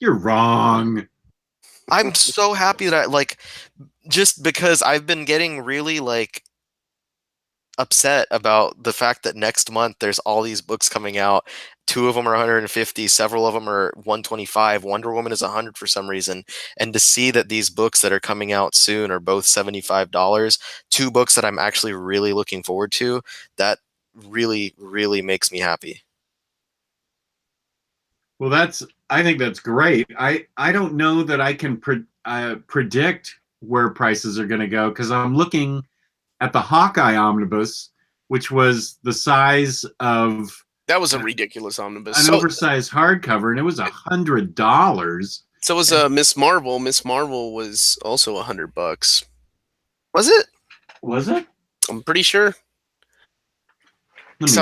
You're wrong. I'm so happy that just because I've been getting really upset about the fact that next month there's all these books coming out. 2 of them are 150, several of them are 125. Wonder Woman is 100 for some reason. And to see that these books that are coming out soon are both $75, 2 books that I'm actually really looking forward to, that really, really makes me happy. Well, I think that's great. I don't know that I can predict where prices are going to go because I'm looking at the Hawkeye omnibus, which was the size of... That was a ridiculous omnibus. An oversized hardcover, and it was $100. So was Miss Marvel. Miss Marvel was also $100. Was it? Was it? I'm pretty sure. Look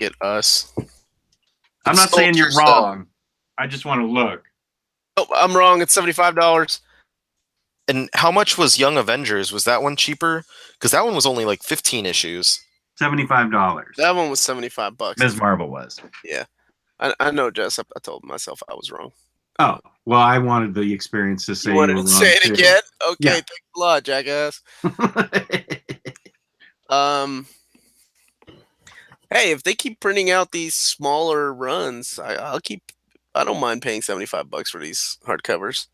at us. I'm not saying you're wrong. I just want to look. Oh, I'm wrong. It's $75. And how much was Young Avengers? Was that one cheaper? Because that one was only 15 issues. $75. That one was $75. Ms. Marvel was. Yeah, I know, Jess. I told myself I was wrong. Oh, well, I wanted the experience to say You wanted were to wrong say it too. again? Okay, Yeah. thanks a lot, jackass. Hey, if they keep printing out these smaller runs, I don't mind paying $75 for these hardcovers.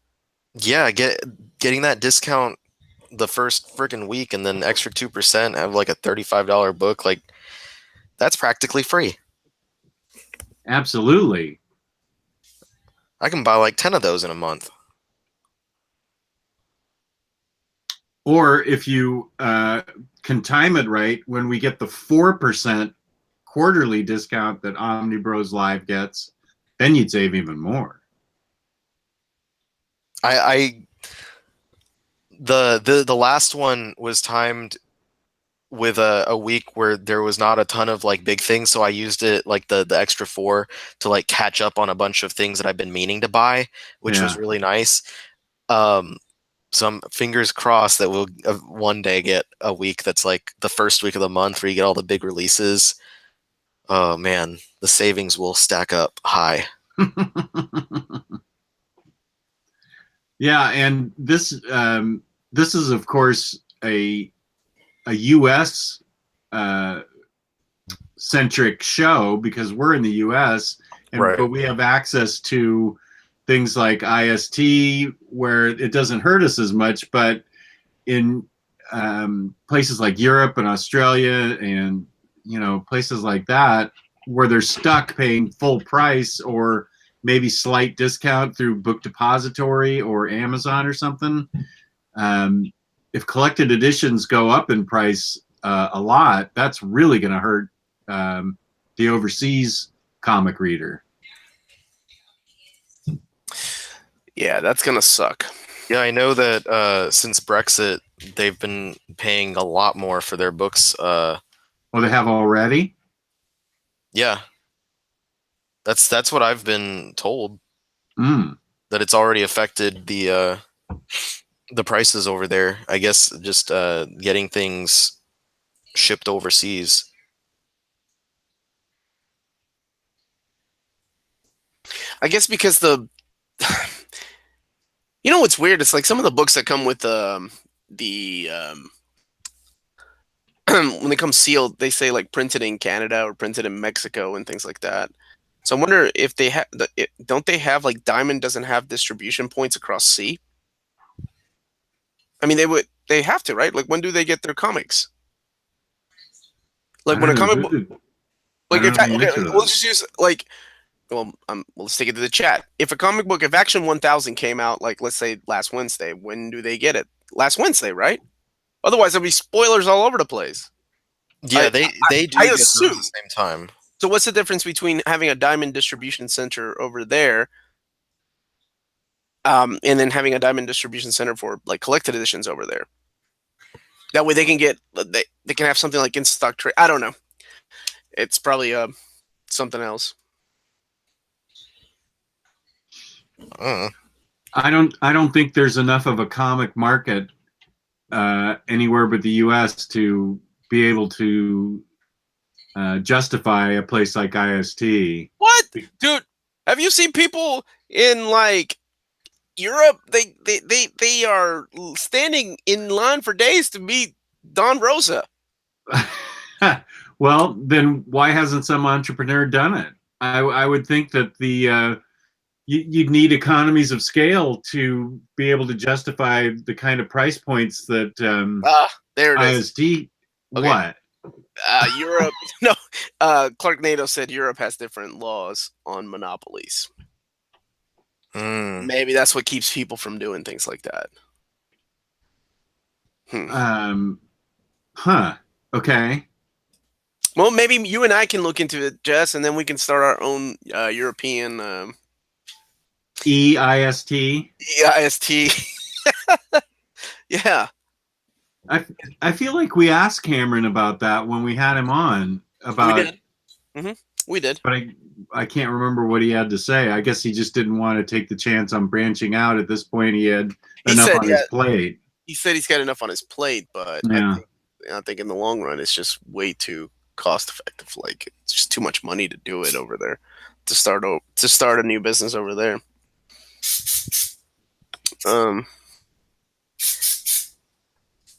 Yeah, getting that discount the first freaking week and then extra 2%, have like a $35 book, like that's practically free. Absolutely. I can buy like 10 of those in a month. Or if you can time it right, when we get the 4% quarterly discount that Omnibroslive gets, then you'd save even more. The last one was timed with a week where there was not a ton of like big things, so I used it like the extra 4 to like catch up on a bunch of things that I've been meaning to buy, which was really nice. So I'm fingers crossed that we'll one day get a week that's like the first week of the month where you get all the big releases. Oh man, the savings will stack up high. Yeah, and this is of course a U.S. Centric show because we're in the U.S. But we have access to things like IST where it doesn't hurt us as much, but in places like Europe and Australia and places like that where they're stuck paying full price or maybe slight discount through Book Depository or Amazon or something. If collected editions go up in price a lot, that's really going to hurt the overseas comic reader. Yeah, that's gonna suck. Yeah, I know that since Brexit, they've been paying a lot more for their books. Well, they have already? Yeah. That's what I've been told. That it's already affected the prices over there. I guess just getting things shipped overseas. I guess because you know what's weird? It's like some of the books that come with when they come sealed, they say like printed in Canada or printed in Mexico and things like that. So I wonder if they have, don't they have like Diamond doesn't have distribution points across sea? I mean, they have to, right? Like when do they get their comics? Like when a comic book, like we'll just use like, well, let's take it to the chat. If a comic book, if Action 1000 came out, like let's say last Wednesday, when do they get it? Last Wednesday, right? Otherwise, there'll be spoilers all over the place. Yeah, they do get those at the same time. So what's the difference between having a Diamond distribution center over there, and then having a Diamond distribution center for like collected editions over there? That way they can get they can have something like in stock trade. I don't know. It's probably something else. I don't think there's enough of a comic market anywhere but the U.S. to be able to justify a place like IST. What, dude? Have you seen people in like Europe? They are standing in line for days to meet Don Rosa. Well, then why hasn't some entrepreneur done it? I would think that you'd need economies of scale to be able to justify the kind of price points that there it IST. Is. Okay. What? Europe. No. Clark Nato said Europe has different laws on monopolies. Maybe that's what keeps people from doing things like that. Okay. Well, maybe you and I can look into it, Jess, and then we can start our own European EIST. EIST. Yeah. I feel like we asked Cameron about that when we had him on. We did. But I can't remember what he had to say. I guess he just didn't want to take the chance on branching out. At this point, he had enough on his plate. He said he's got enough on his plate, but yeah. I think in the long run, it's just way too cost effective. Like it's just too much money to do it over there to start a new business over there.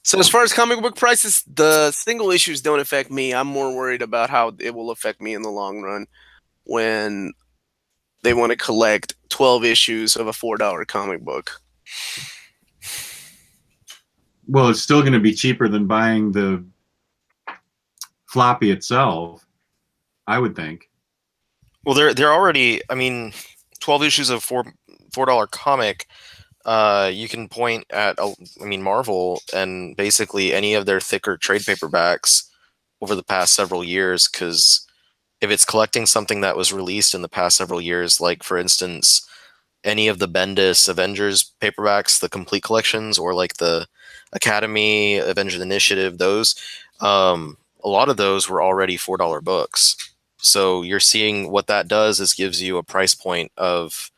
So as far as comic book prices, the single issues don't affect me. I'm more worried about how it will affect me in the long run when they want to collect 12 issues of a $4 comic book. Well, it's still going to be cheaper than buying the floppy itself, I would think. Well, they're already. I mean, 12 issues of $4 comic. You can point at, Marvel and basically any of their thicker trade paperbacks over the past several years, because if it's collecting something that was released in the past several years, like for instance, any of the Bendis Avengers paperbacks, the complete collections, or like the Academy Avengers Initiative, those, a lot of those were already $4 books. So you're seeing what that does is gives you a price point of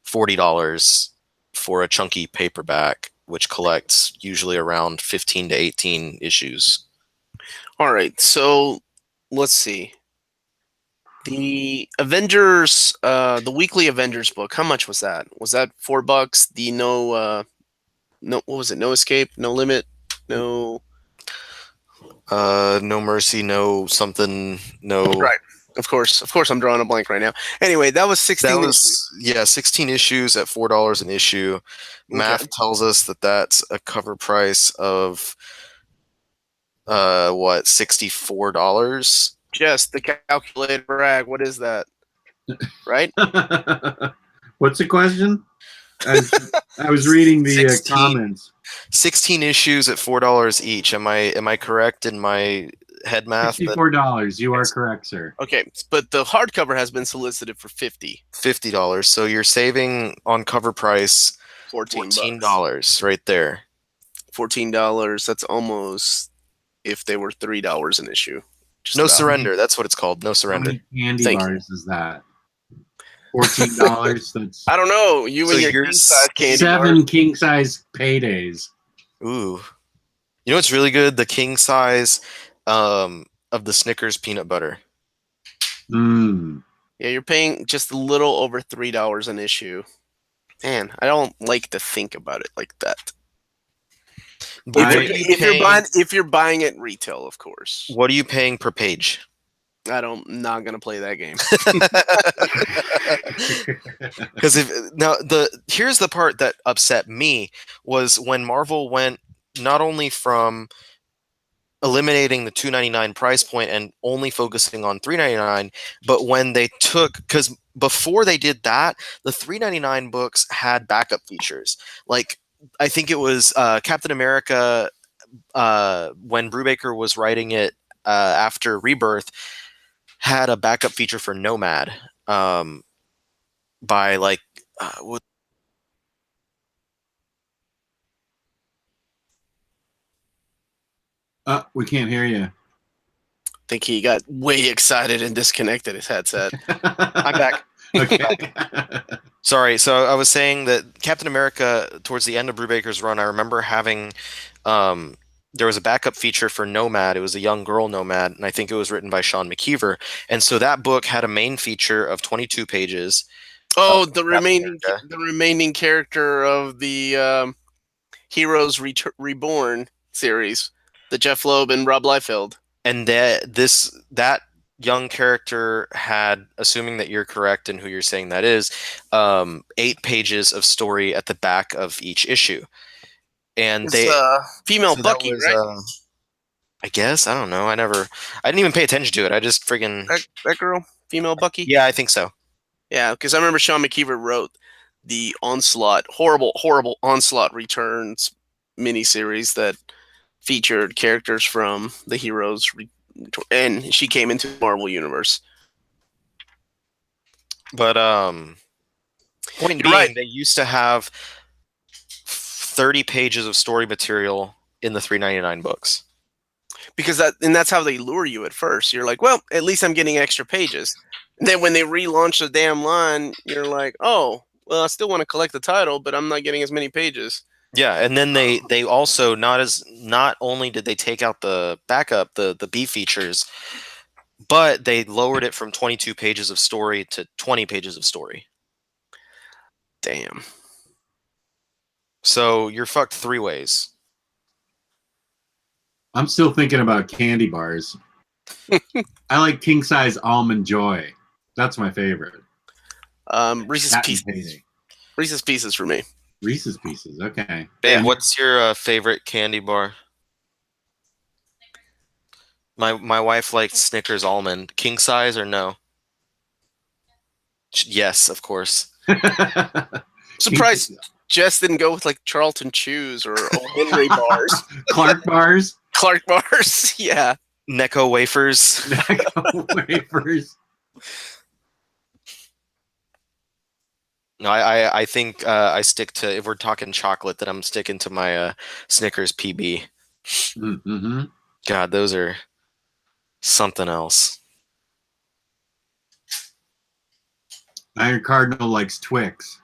$40 for a chunky paperback, which collects usually around 15 to 18 issues. All right, so let's see. The Avengers, the weekly Avengers book, how much was that? Was that $4? The no, what was it? No Escape, No Limit, no. No Mercy, no something, no. Right. Of course, I'm drawing a blank right now. Anyway, that was 16 That was issues. 16 issues at $4 an issue. Okay. Math tells us that that's a cover price of $64. Just the calculator brag. What is that? Right? What's the question? I was reading the 16. comments. 16 issues at $4 each. Am I correct in my head math? $64. You are correct, sir. Okay, but the hardcover has been solicited for $50. So you're saving on cover price $14 right there. $14. That's almost if they were $3 an issue. Just no surrender. That's what it's called. No surrender. How many candy bars is that? $14. That's I don't know. You and your king size candy 7 bars. king size paydays. Ooh, you know what's really good? The king size of the Snickers peanut butter. Mm. Yeah, you're paying just a little over $3 an issue. Man, I don't like to think about it like that. If you're buying it retail, of course. What are you paying per page? Not gonna play that game. Because here's the part that upset me was when Marvel went not only from eliminating the $2.99 price point and only focusing on $3.99, but when they took, because before they did that, the $3.99 books had backup features. Like I think it was Captain America when Brubaker was writing it after Rebirth, had a backup feature for Nomad by like what. We can't hear you. I think he got way excited and disconnected his headset. I'm back. Okay. Sorry. So I was saying that Captain America, towards the end of Brubaker's run, I remember having there was a backup feature for Nomad. It was a young girl Nomad, and I think it was written by Sean McKeever. And so that book had a main feature of 22 pages. Oh, the remaining character of the Heroes Reborn series, the Jeff Loeb and Rob Liefeld. And that young character had, assuming that you're correct in who you're saying that is, 8 pages of story at the back of each issue. And female Bucky, right? I guess, I don't know. I didn't even pay attention to it. I just friggin' that girl, female Bucky. Yeah, I think so. Yeah, because I remember Sean McKeever wrote the Onslaught, horrible Onslaught Returns miniseries that featured characters from the Heroes, and she came into the Marvel Universe. But point being, right, they used to have 30 pages of story material in the $3.99 books. Because that's how they lure you at first. You're like, well, at least I'm getting extra pages. And then when they relaunch the damn line, you're like, oh, well, I still want to collect the title, but I'm not getting as many pages. Yeah, and then they also not only did they take out the backup, the B features, but they lowered it from 22 pages of story to 20 pages of story. Damn. So you're fucked 3 ways. I'm still thinking about candy bars. I like king size almond joy. That's my favorite. Reese's That and Pieces. payday. Reese's Pieces for me. Reese's Pieces. Okay. Babe, Yeah. what's your favorite candy bar? My wife likes Snickers almond. King size or no? Yes, of course. Surprised Jess didn't go with like Charlton Chews or O. Henry bars. Clark bars. Clark bars. Yeah. Necco wafers. Necco wafers. No, I think I stick to, if we're talking chocolate, then I'm sticking to my Snickers PB. Mm-hmm. God, those are something else. Iron Cardinal likes Twix.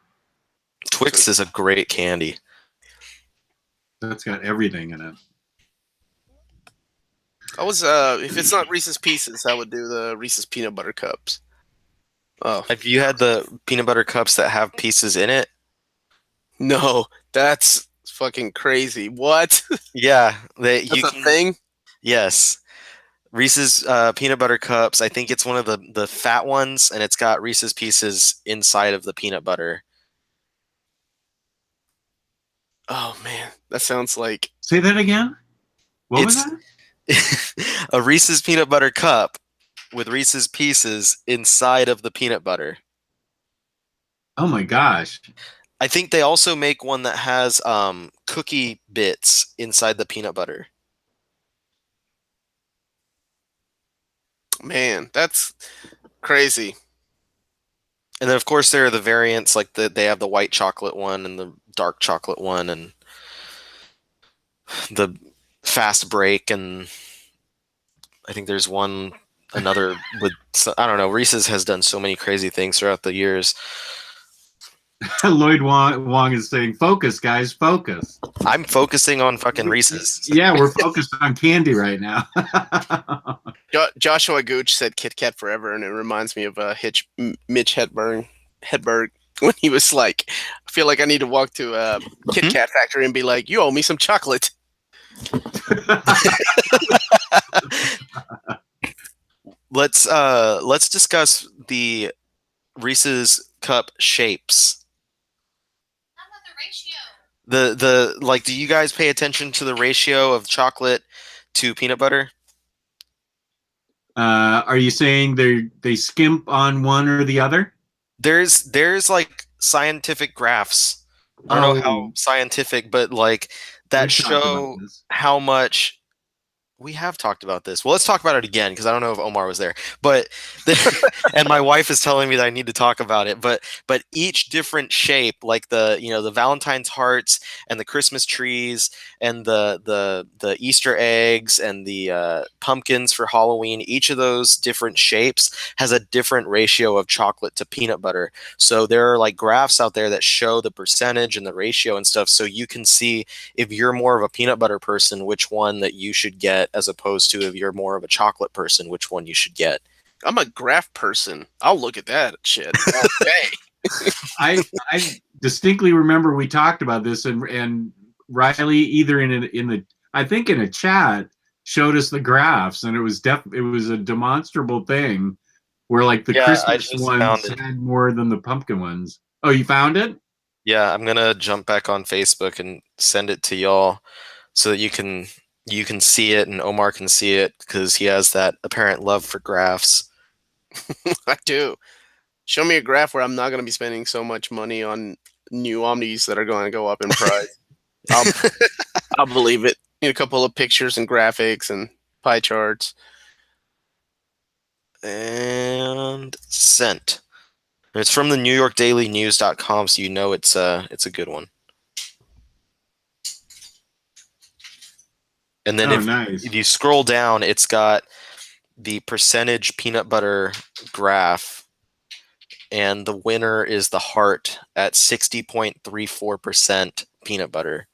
Twix is a great candy. That's got everything in it. I was if it's not Reese's Pieces, I would do the Reese's peanut butter cups. Oh Have you had the peanut butter cups that have pieces in it? no, that's fucking crazy. What? Yeah, That's a thing? Yes. Reese's peanut butter cups. I think it's one of the fat ones, and it's got Reese's Pieces inside of the peanut butter. Oh man, that sounds like Say that again. What was It's- that? A Reese's peanut butter cup with Reese's Pieces inside of the peanut butter. Oh my gosh. I think they also make one that has cookie bits inside the peanut butter. man, that's crazy. And then, of course, there are the variants, like they have the white chocolate one and the dark chocolate one, and the fast break, and I think there's another with, I don't know. Reese's has done so many crazy things throughout the years. Lloyd Wong is saying, "Focus, guys, focus." I'm focusing on fucking Reese's. Yeah, we're focused on candy right now. Joshua Gooch said Kit Kat forever, and it reminds me of Mitch Hedberg when he was like, I feel like I need to walk to a Kit Kat factory and be like, you owe me some chocolate. Let's discuss the Reese's cup shapes. How about the ratio? The like, do you guys pay attention to the ratio of chocolate to peanut butter? Are you saying they skimp on one or the other? There's like scientific graphs. I don't know how scientific, but like that We've talked about show this. how much. We have talked about this. Well, let's talk about it again, because I don't know if Omar was there. But and my wife is telling me that I need to talk about it. But each different shape, like the Valentine's hearts and the Christmas trees and the Easter eggs and the pumpkins for Halloween, each of those different shapes has a different ratio of chocolate to peanut butter. So there are like graphs out there that show the percentage and the ratio and stuff, so you can see if you're more of a peanut butter person, which one that you should get, as opposed to if you're more of a chocolate person, which one you should get. I'm a graph person. I'll look at that shit. Okay. I distinctly remember we talked about this, and Riley either in the I think in a chat showed us the graphs, and it was a demonstrable thing where like the Christmas ones had more than the pumpkin ones. Oh, you found it? Yeah, I'm gonna jump back on Facebook and send it to y'all so that you can see it and Omar can see it, because he has that apparent love for graphs. I do. Show me a graph where I'm not going to be spending so much money on new Omnis that are going to go up in price. I'll believe it. Need a couple of pictures and graphics and pie charts. And sent. And it's from the NewYorkDailyNews.com, so you know it's a good one. And then if you scroll down, it's got the percentage peanut butter graph, and the winner is the heart at 60.34% peanut butter.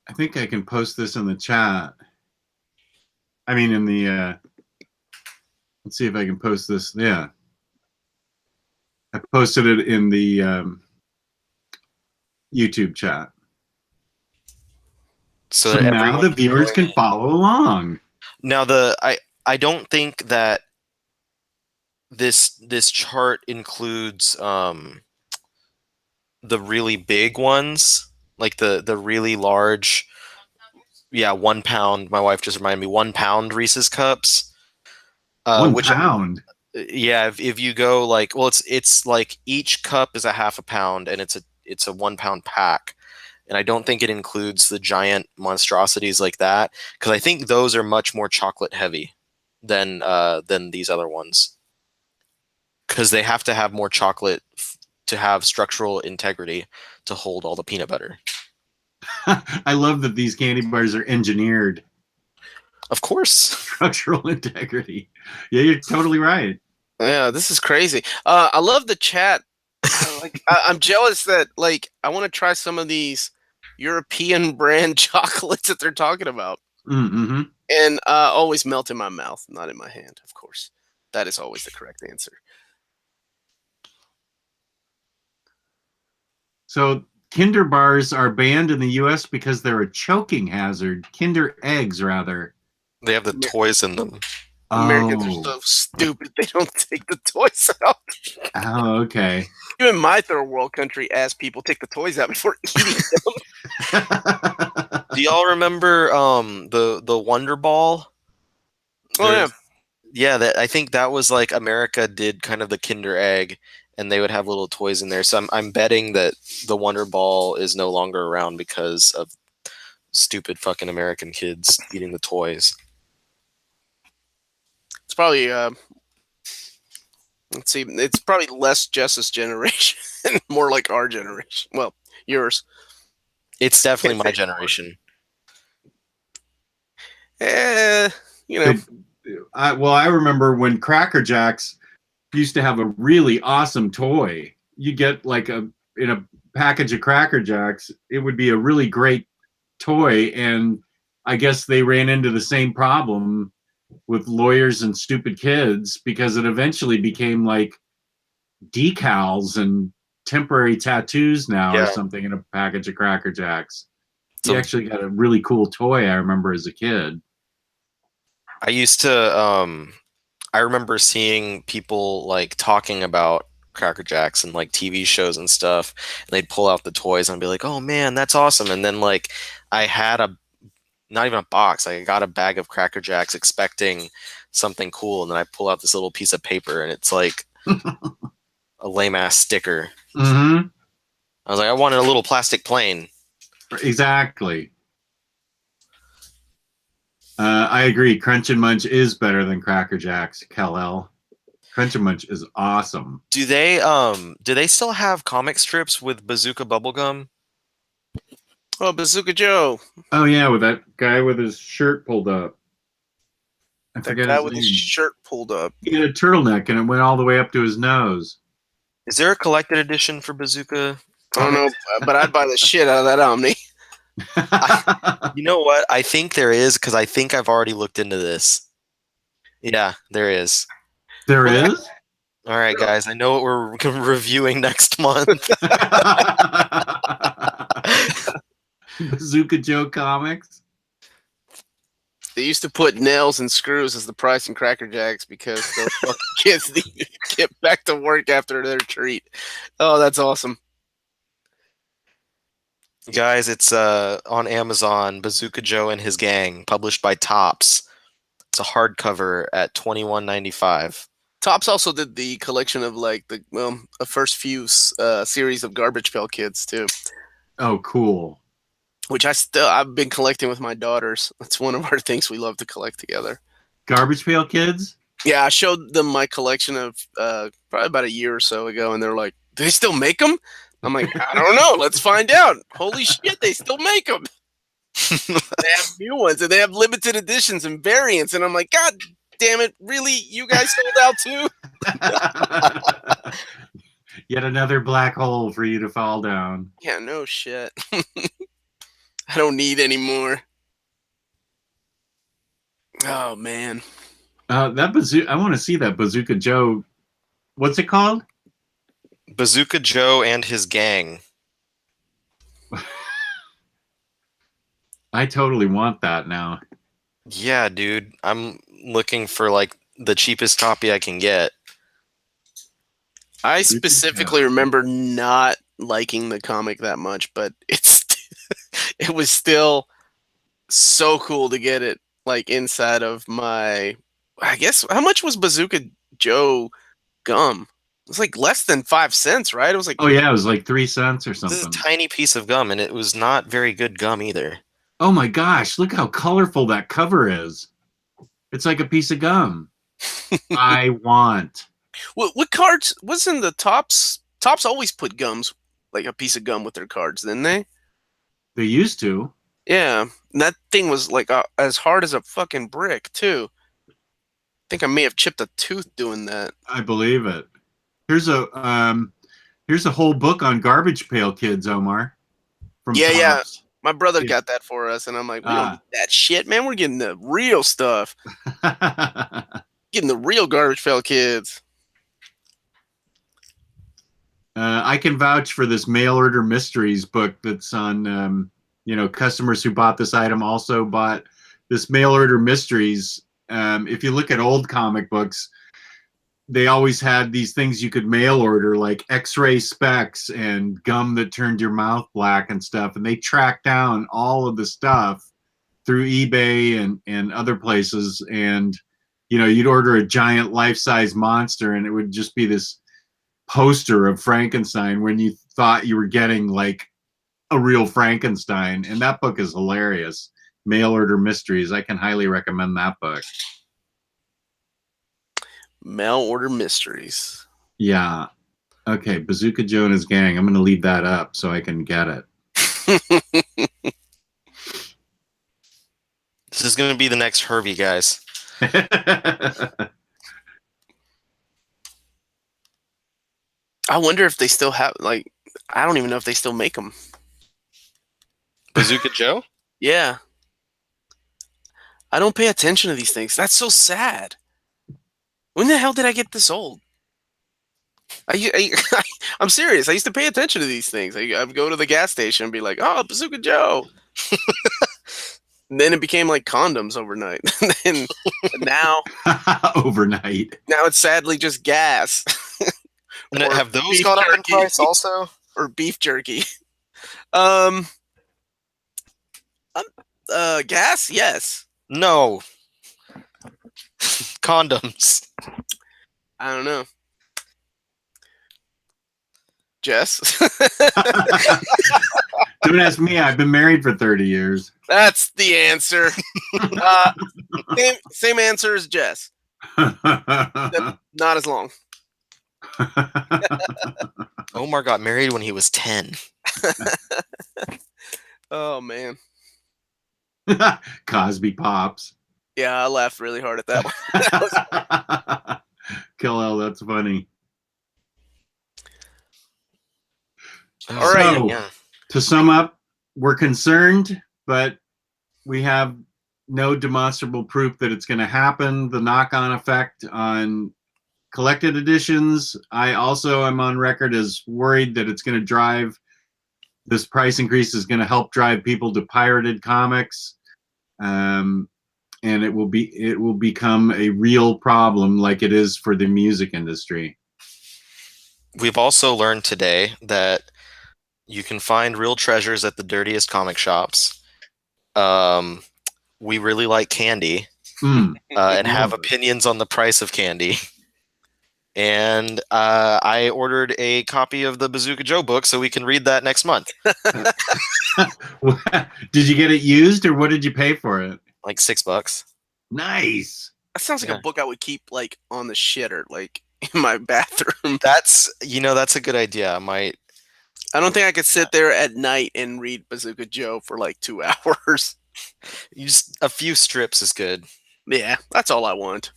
I think I can post this in the chat. I mean, in the. Let's see if I can post this. Yeah. I posted it in the YouTube chat. So, So that now everyone the viewers can follow along. Now I don't think that this chart includes the really big ones, like the really large, 1 pound. My wife just reminded me, 1 pound Reese's cups. 1 which pound. if you go like, well, it's like each cup is a half a pound, and it's a 1 pound pack. And I don't think it includes the giant monstrosities like that, because I think those are much more chocolate heavy than these other ones, because they have to have more chocolate to have structural integrity to hold all the peanut butter. I love that these candy bars are engineered. Of course. Structural integrity. Yeah, you're totally right. Yeah, this is crazy. I love the chat. I'm jealous that I want to try some of these European brand chocolates that they're talking about. Mm-hmm. And always melt in my mouth, not in my hand, of course. That is always the correct answer. So Kinder bars are banned in the U.S. because they're a choking hazard. Kinder eggs, rather. They have the toys in them. Americans are so stupid, they don't take the toys out. Oh, okay. Even my third world country ass people take the toys out before eating them. Do y'all remember the Wonder Ball? Oh yeah. I think that was like America did kind of the Kinder Egg, and they would have little toys in there. So I'm betting that the Wonder Ball is no longer around because of stupid fucking American kids eating the toys. It's probably let's see, it's probably less Jess's generation, more like our generation. Well, yours. It's definitely my generation. You know. I remember when Cracker Jacks used to have a really awesome toy. You get like in a package of Cracker Jacks, it would be a really great toy, and I guess they ran into the same problem with lawyers and stupid kids, because it eventually became like decals and temporary tattoos now or something in a package of Cracker Jacks. You actually got a really cool toy, I remember, as a kid. I used to I remember seeing people like talking about Cracker Jacks and like TV shows and stuff, and they'd pull out the toys and be like, "Oh man, that's awesome!" And then like I had not even a box. I got a bag of Cracker Jacks expecting something cool, and then I pull out this little piece of paper, and it's like a lame ass sticker. Mm-hmm. I was like, I wanted a little plastic plane. Exactly. I agree. Crunch and Munch is better than Cracker Jacks, Kal-El. Crunch and Munch is awesome. Do they still have comic strips with Bazooka bubblegum? Oh, Bazooka Joe. Oh yeah, with that guy with his shirt pulled up. I forget his name. His shirt pulled up. He had a turtleneck and it went all the way up to his nose. Is there a collected edition for Bazooka? I don't know, but I'd buy the shit out of that Omni. You know what? I think there is, because I think I've already looked into this. Yeah, there is. There is? All right, guys. I know what we're reviewing next month. Bazooka Joe comics. They used to put nails and screws as the price in Cracker Jacks because those fucking kids need to get back to work after their treat. Oh, that's awesome. Guys, it's on Amazon, Bazooka Joe and His Gang, published by Topps. It's a hardcover at $21.95. Topps also did the collection of like the first few series of Garbage Pail Kids too. Oh, cool. Which I've been collecting with my daughters. That's one of our things we love to collect together. Garbage Pail Kids? Yeah, I showed them my collection of probably about a year or so ago, and they're like, "Do they still make them?" I'm like, "I don't know. Let's find out." Holy shit, they still make them. They have new ones, and they have limited editions and variants, and I'm like, God damn it, really? You guys sold out too? Yet another black hole for you to fall down. Yeah, no shit. I don't need any more. Oh man. That Bazooka. I want to see that Bazooka Joe. What's it called? Bazooka Joe and his gang. I totally want that now. Yeah, dude. I'm looking for like the cheapest copy I can get. I specifically remember not liking the comic that much, but it was still so cool to get it like inside of my. I guess how much was Bazooka Joe gum? It was like less than 5 cents, right? It was like, Oh yeah, it was like 3 cents or This is a something. tiny piece of gum, and it was not very good gum either. Oh my gosh, look how colorful that cover is. It's like a piece of gum. I want. What cards? Wasn't the Tops? Tops always put gums, like a piece of gum with their cards, didn't they? They used to. Yeah, and that thing was like as hard as a fucking brick too. I think I may have chipped a tooth doing that. I believe it. Here's a whole book on Garbage Pail Kids, Omar. From Yeah. Tops. My brother Yeah. got that for us, and I'm like, we don't need that shit, man. We're getting the real stuff. Getting the real Garbage Pail Kids. I can vouch for this mail order mysteries book that's on, customers who bought this item also bought this mail order mysteries. If you look at old comic books, they always had these things you could mail order, like X-ray specs and gum that turned your mouth black and stuff. And they tracked down all of the stuff through eBay and other places. And, you'd order a giant life-size monster and it would just be this poster of Frankenstein when you thought you were getting like a real Frankenstein. And that book is hilarious. Mail order mysteries. I can highly recommend that book. Mail order mysteries. Yeah. Okay, Bazooka Joe and his gang. I'm going to leave that up so I can get it. This is going to be the next Herbie, guys. I wonder if they still have, like, I don't even know if they still make them. Bazooka Joe? Yeah. I don't pay attention to these things. That's so sad. When the hell did I get this old? I'm serious. I used to pay attention to these things. I'd go to the gas station and be like, oh, Bazooka Joe. And then it became like condoms overnight. And now overnight. Now it's sadly just gas. And have those gone up in price also? Or beef jerky. Gas? Yes. No. Condoms. I don't know. Jess? Don't ask me. I've been married for 30 years. That's the answer. Same answer as Jess. Not as long. Omar got married when he was 10. Oh, man. Cosby Pops. Yeah, I laughed really hard at that one. Kill L, that's funny. All right. So, Yeah. to sum up, we're concerned, but we have no demonstrable proof that it's going to happen. The knock-on effect on collected editions, I also am on record as worried that it's going to drive, this price increase is going to help drive people to pirated comics. And it will become a real problem like it is for the music industry. We've also learned today that you can find real treasures at the dirtiest comic shops. We really like candy and have opinions on the price of candy. And I ordered a copy of the Bazooka Joe book so we can read that next month. Did you get it used or what did you pay for it? Like $6. Nice. That sounds like a book I would keep like on the shitter, like in my bathroom. That's a good idea. I don't think I could sit there at night and read Bazooka Joe for like 2 hours. A few strips is good. Yeah, that's all I want.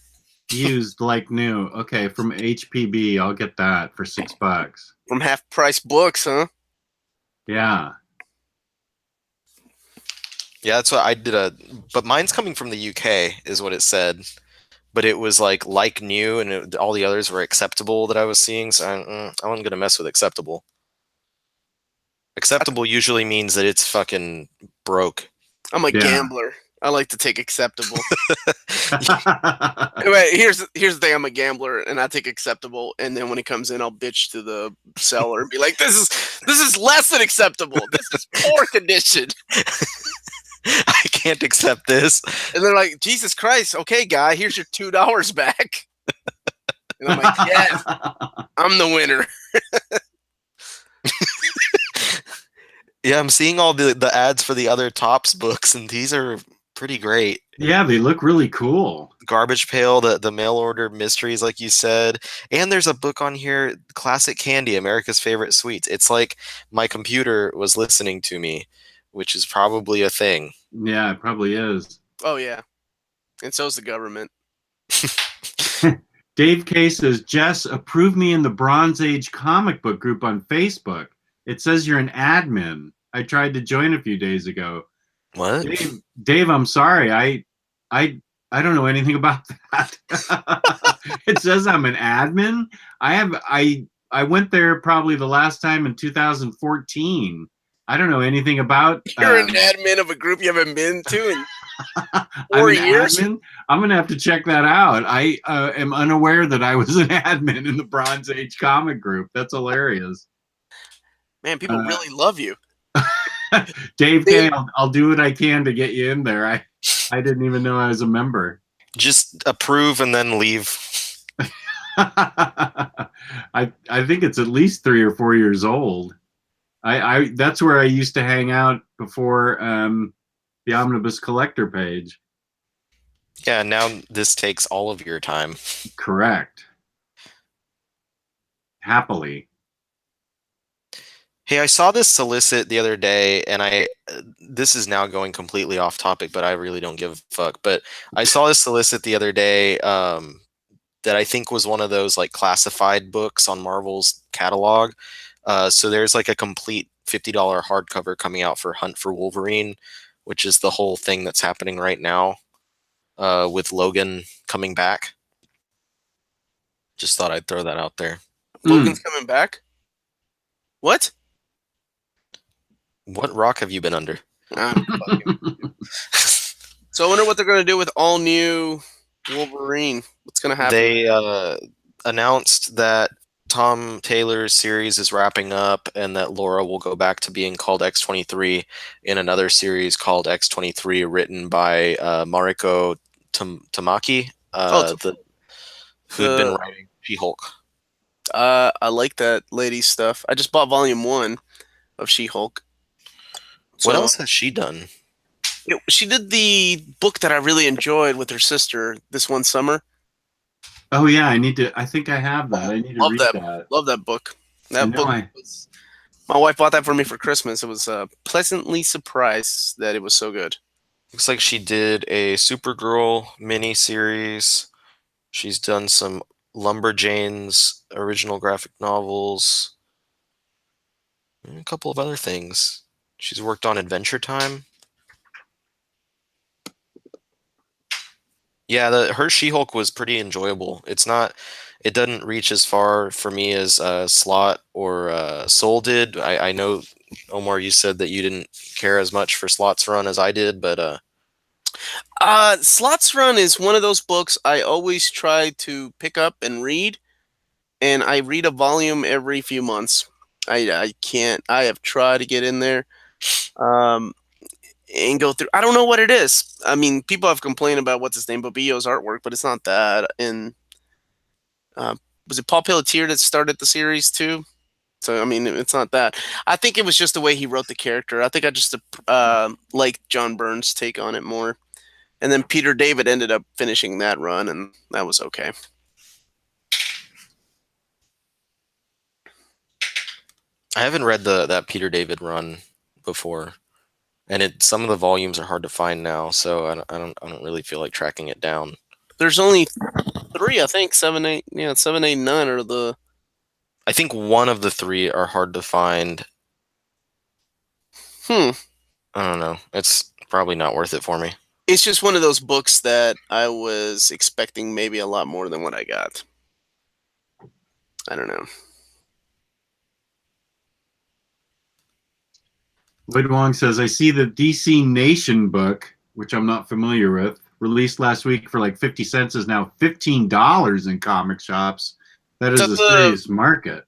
Used like new. Okay, from HPB, I'll get that for $6. From Half Price Books, huh? Yeah. Yeah, that's what I did. But mine's coming from the UK, is what it said. But it was like new, and all the others were acceptable that I was seeing. So I wasn't gonna mess with acceptable. Acceptable usually means that it's fucking broke. I'm a Yeah. gambler. I like to take acceptable. Wait, here's the thing. I'm a gambler, and I take acceptable. And then when it comes in, I'll bitch to the seller and be like, "This is less than acceptable. This is poor condition." I can't accept this. And they're like, "Jesus Christ! Okay, guy, here's your $2 back." And I'm like, "Yes, I'm the winner." Yeah, I'm seeing all the ads for the other Topps books, and these are pretty great. Yeah, they look really cool. Garbage Pail, the mail order mysteries, like you said. And there's a book on here, Classic Candy, America's Favorite Sweets. It's like my computer was listening to me, which is probably a thing. Yeah, it probably is. Oh yeah, and so's the government. Dave K says, Jess, approve me in the Bronze Age comic book group on Facebook. It says you're an admin. I tried to join a few days ago. What? Dave, I'm sorry. I don't know anything about that. It says I'm an admin. I went there probably the last time in 2014. I don't know anything about. You're an admin of a group you haven't been to in I'm 4 an years. admin. I'm gonna have to check that out. I am unaware that I was an admin in the Bronze Age comic group. That's hilarious. Man, people really love you. Dave K, I'll do what I can to get you in there. I didn't even know I was a member. Just approve and then leave. I think it's at least 3 or 4 years old. I that's where I used to hang out before the Omnibus Collector page. Yeah, now this takes all of your time. Correct. Happily. Hey, I saw this solicit the other day, and this is now going completely off topic, but I really don't give a fuck. But I saw this solicit the other day that I think was one of those like classified books on Marvel's catalog. So there's like a complete $50 hardcover coming out for Hunt for Wolverine, which is the whole thing that's happening right now with Logan coming back. Just thought I'd throw that out there. Logan's coming back? What? What rock have you been under? So I wonder what they're going to do with all new Wolverine. What's going to happen? They announced that Tom Taylor's series is wrapping up and that Laura will go back to being called X-23 in another series called X-23 written by Mariko Tamaki, who'd been writing She-Hulk. I like that lady's stuff. I just bought volume 1 of She-Hulk. What else has she done? She did the book that I really enjoyed with her sister this one summer. Oh yeah, I think I have that. I need to read that. Love that book. My wife bought that for me for Christmas. It was pleasantly surprised that it was so good. Looks like she did a Supergirl mini-series. She's done some Lumberjanes original graphic novels. And a couple of other things. She's worked on Adventure Time. Yeah, her She-Hulk was pretty enjoyable. It doesn't reach as far for me as Slot or Soul did. I know, Omar, you said that you didn't care as much for Slot's run as I did, but Slot's run is one of those books I always try to pick up and read, and I read a volume every few months. I can't. I have tried to get in there and go through. I don't know what it is. I mean, people have complained about what's his name, Bobio's artwork, but it's not that. And was it Paul Pelletier that started the series too? So I mean, it's not that. I think it was just the way he wrote the character. I think I just liked John Byrne's take on it more. And then Peter David ended up finishing that run, and that was okay. I haven't read that Peter David run before, and some of the volumes are hard to find now, so I don't really feel like tracking it down. There's only 3, I think. 7, 8, 7, 8, 9 are the. I think one of the 3 are hard to find. I don't know. It's Probably not worth it for me. It's just one of those books that I was expecting maybe a lot more than what I got. I don't know. Lloyd Wong says, I see the DC Nation book, which I'm not familiar with, released last week for like 50 cents, is now $15 in comic shops. That is a serious markup.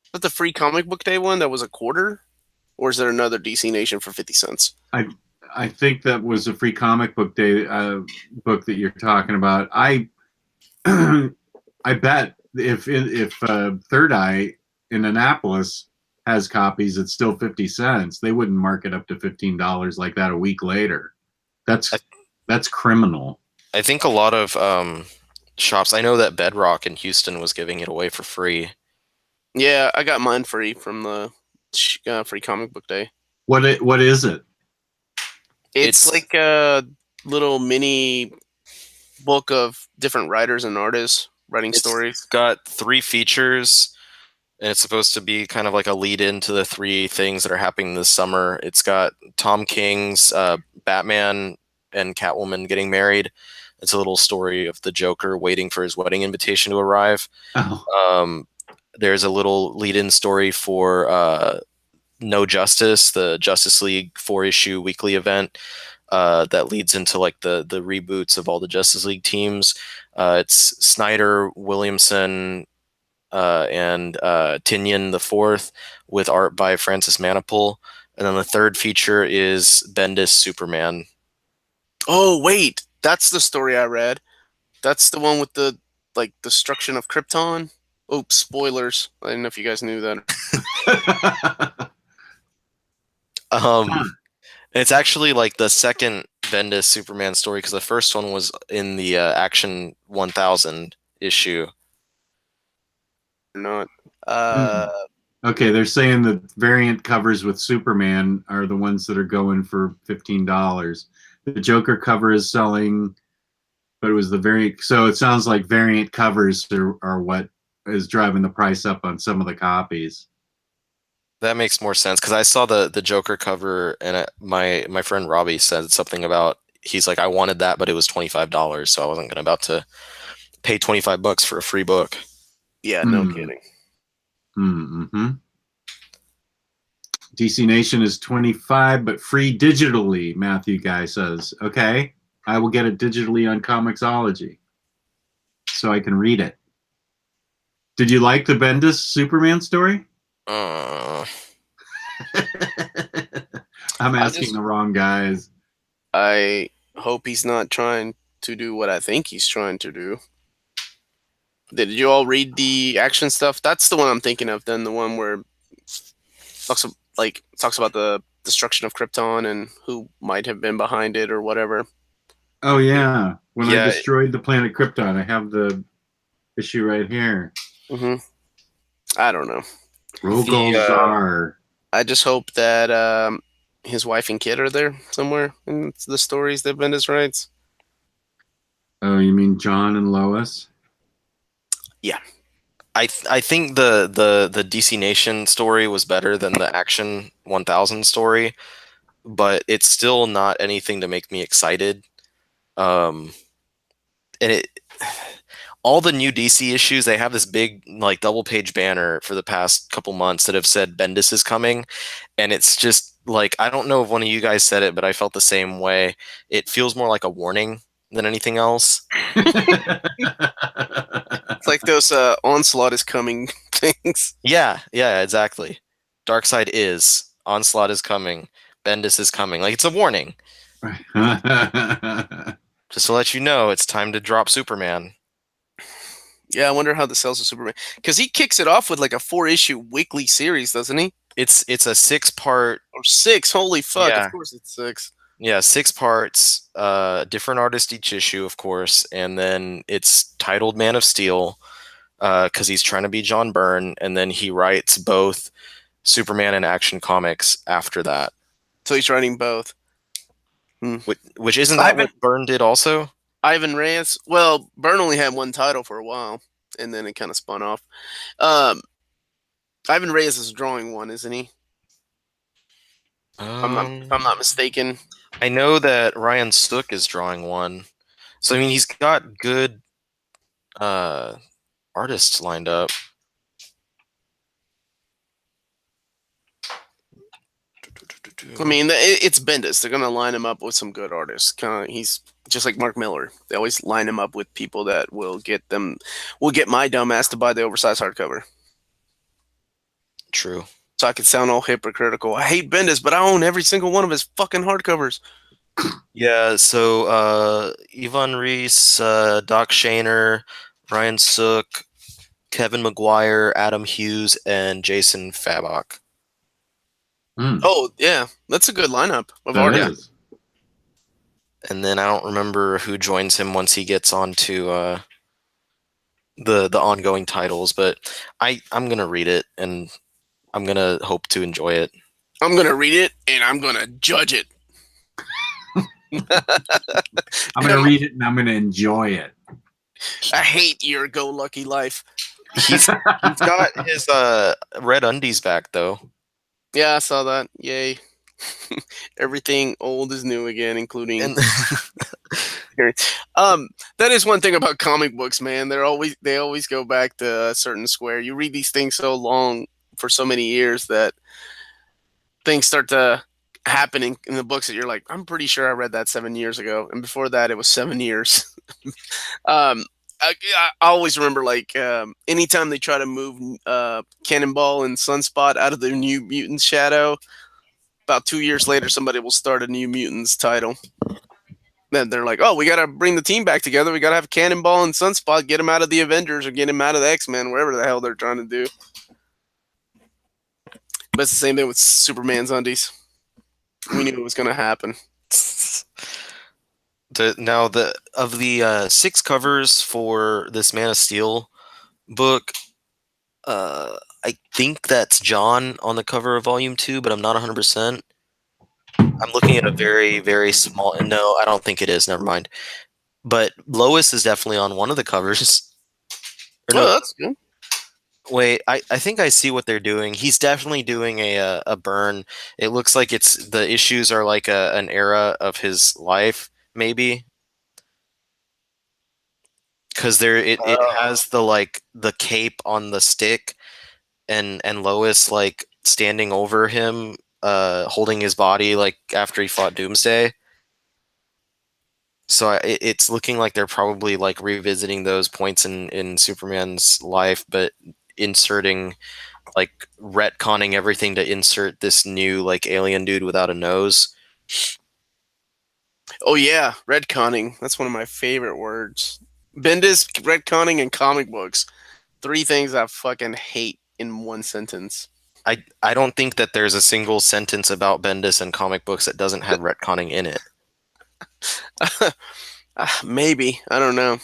Is that the free comic book day one that was a quarter? Or is there another DC Nation for 50 cents? I think that was a free comic book day book that you're talking about. I bet if Third Eye in Annapolis has copies, it's still 50 cents. They wouldn't mark it up to $15 like that a week later. That's criminal. I think a lot of shops. I know that Bedrock in Houston was giving it away for free. Yeah, I got mine free from the free comic book day. What is it? It's like a little mini book of different writers and artists writing stories. It's got 3 features, and it's supposed to be kind of like a lead into the 3 things that are happening this summer. It's got Tom King's Batman and Catwoman getting married. It's a little story of the Joker waiting for his wedding invitation to arrive. Oh. There's a little lead-in story for No Justice, the Justice League 4-issue weekly event that leads into like the reboots of all the Justice League teams. It's Snyder, Williamson, and Tinian IV with art by Francis Manapul. And then the 3rd feature is Bendis Superman. Oh, wait. That's the story I read. That's the one with the destruction of Krypton. Oops, spoilers. I didn't know if you guys knew that. It's actually like the second Bendis Superman story because the first one was in the Action 1000 issue. Not. Okay, they're saying the variant covers with Superman are the ones that are going for $15. The Joker cover is selling, but it was the variant. So it sounds like variant covers are what is driving the price up on some of the copies. That makes more sense because I saw the Joker cover and my friend Robbie said something about he's like I wanted that but it was $25 so I wasn't about to pay $25 for a free book. Yeah, no kidding. Mm-hmm. DC Nation is $25 but free digitally. Matthew Guy says, okay, I will get it digitally on Comixology so I can read it. Did you like the Bendis Superman story? I'm asking the wrong guys. I hope he's not trying to do what I think he's trying to do. Did you all read the action stuff? That's the one I'm thinking of. Then the one where talks about the destruction of Krypton and who might have been behind it or whatever. Oh yeah, when I destroyed the planet Krypton. I have the issue right here. Mm-hmm. I don't know. Rogol Czar. I just hope that his wife and kid are there somewhere in the stories that Bendis writes. Oh, you mean John and Lois? Yeah. I think the DC Nation story was better than the Action 1000 story, but it's still not anything to make me excited. And all the new DC issues, they have this big like double page banner for the past couple months that have said Bendis is coming, and it's just like I don't know if one of you guys said it, but I felt the same way. It feels more like a warning than anything else. It's like those Onslaught is coming things. Yeah, exactly. Darkseid is. Onslaught is coming. Bendis is coming. Like, it's a warning. Just to let you know, it's time to drop Superman. Yeah, I wonder how the sales of Superman... Because he kicks it off with like a 4-issue weekly series, doesn't he? It's a 6-part... Or 6, holy fuck, yeah. Of course it's 6. Yeah, 6 parts, different artist each issue, of course, and then it's titled Man of Steel, because he's trying to be John Byrne, and then he writes both Superman and Action Comics after that. So he's writing both. Which isn't that what Byrne did also? Ivan Reyes? Well, Byrne only had one title for a while, and then it kind of spun off. Ivan Reyes is drawing one, isn't he? If I'm not mistaken. I know that Ryan Sook is drawing one. So I mean, he's got good artists lined up. I mean, it's Bendis. They're gonna line him up with some good artists. He's just like Mark Miller. They always line him up with people that will get my dumbass to buy the oversized hardcover. True. So I could sound all hypocritical. I hate Bendis, but I own every single one of his fucking hardcovers. Yeah, so Yvonne Reese, Doc Shaner, Ryan Sook, Kevin McGuire, Adam Hughes, and Jason Fabok. Oh, yeah. That's a good lineup of That artists. is. And then I don't remember who joins him once he gets onto the ongoing titles, but I'm gonna read it and I'm gonna hope to enjoy it. I'm gonna read it and I'm gonna judge it. I'm gonna read it and I'm gonna enjoy it. I hate your go-lucky life. He's got his red undies back though. Yeah, I saw that. Yay. Everything old is new again, including And that is one thing about comic books, man. They always go back to a certain square. You read these things so long for so many years that things start to happen in the books that you're like, I'm pretty sure I read that 7 years ago, and before that it was 7 years. I always remember, like, anytime they try to move Cannonball and Sunspot out of the New Mutants shadow, about 2 years later, somebody will start a New Mutants title. Then they're like, oh, we got to bring the team back together. We got to have Cannonball and Sunspot, get them out of the Avengers or get them out of the X-Men, whatever the hell they're trying to do. But it's the same thing with Superman's undies. We knew it was going to happen. Now, of the 6 covers for this Man of Steel book, I think that's John on the cover of Volume 2, but I'm not 100%. I'm looking at a very, very small... No, I don't think it is. Never mind. But Lois is definitely on one of the covers. Oh, no, that's good. Wait, I think I see what they're doing. He's definitely doing a burn. It looks like the issues are like an era of his life, maybe. Because it has the cape on the stick, and Lois like standing over him, holding his body like after he fought Doomsday. So it's looking like they're probably like revisiting those points in Superman's life, but inserting, like, retconning everything to insert this new like alien dude without a nose. Oh yeah, retconning. That's one of my favorite words. Bendis, retconning, and comic books. 3 things I fucking hate in one sentence. I don't think that there's a single sentence about Bendis and comic books that doesn't have retconning in it. Maybe, I don't know,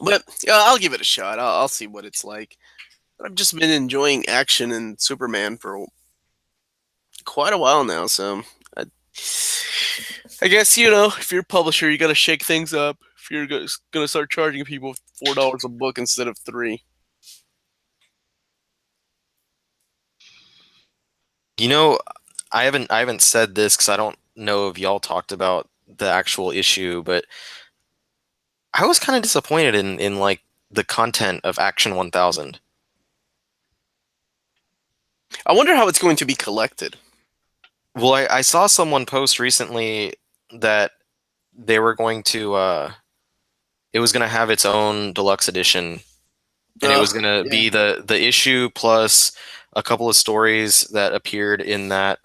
but yeah, I'll give it a shot. I'll see what it's like. I've just been enjoying action and Superman for quite a while now, so I guess, if you're a publisher, you got to shake things up. If you're going to start charging people $4 a book instead of $3. I haven't said this because I don't know if y'all talked about the actual issue, but I was kind of disappointed in like the content of Action 1000. I wonder how it's going to be collected. Well, I saw someone post recently that they were going to it was going to have its own deluxe edition, and it was going to be the issue plus a couple of stories that appeared in that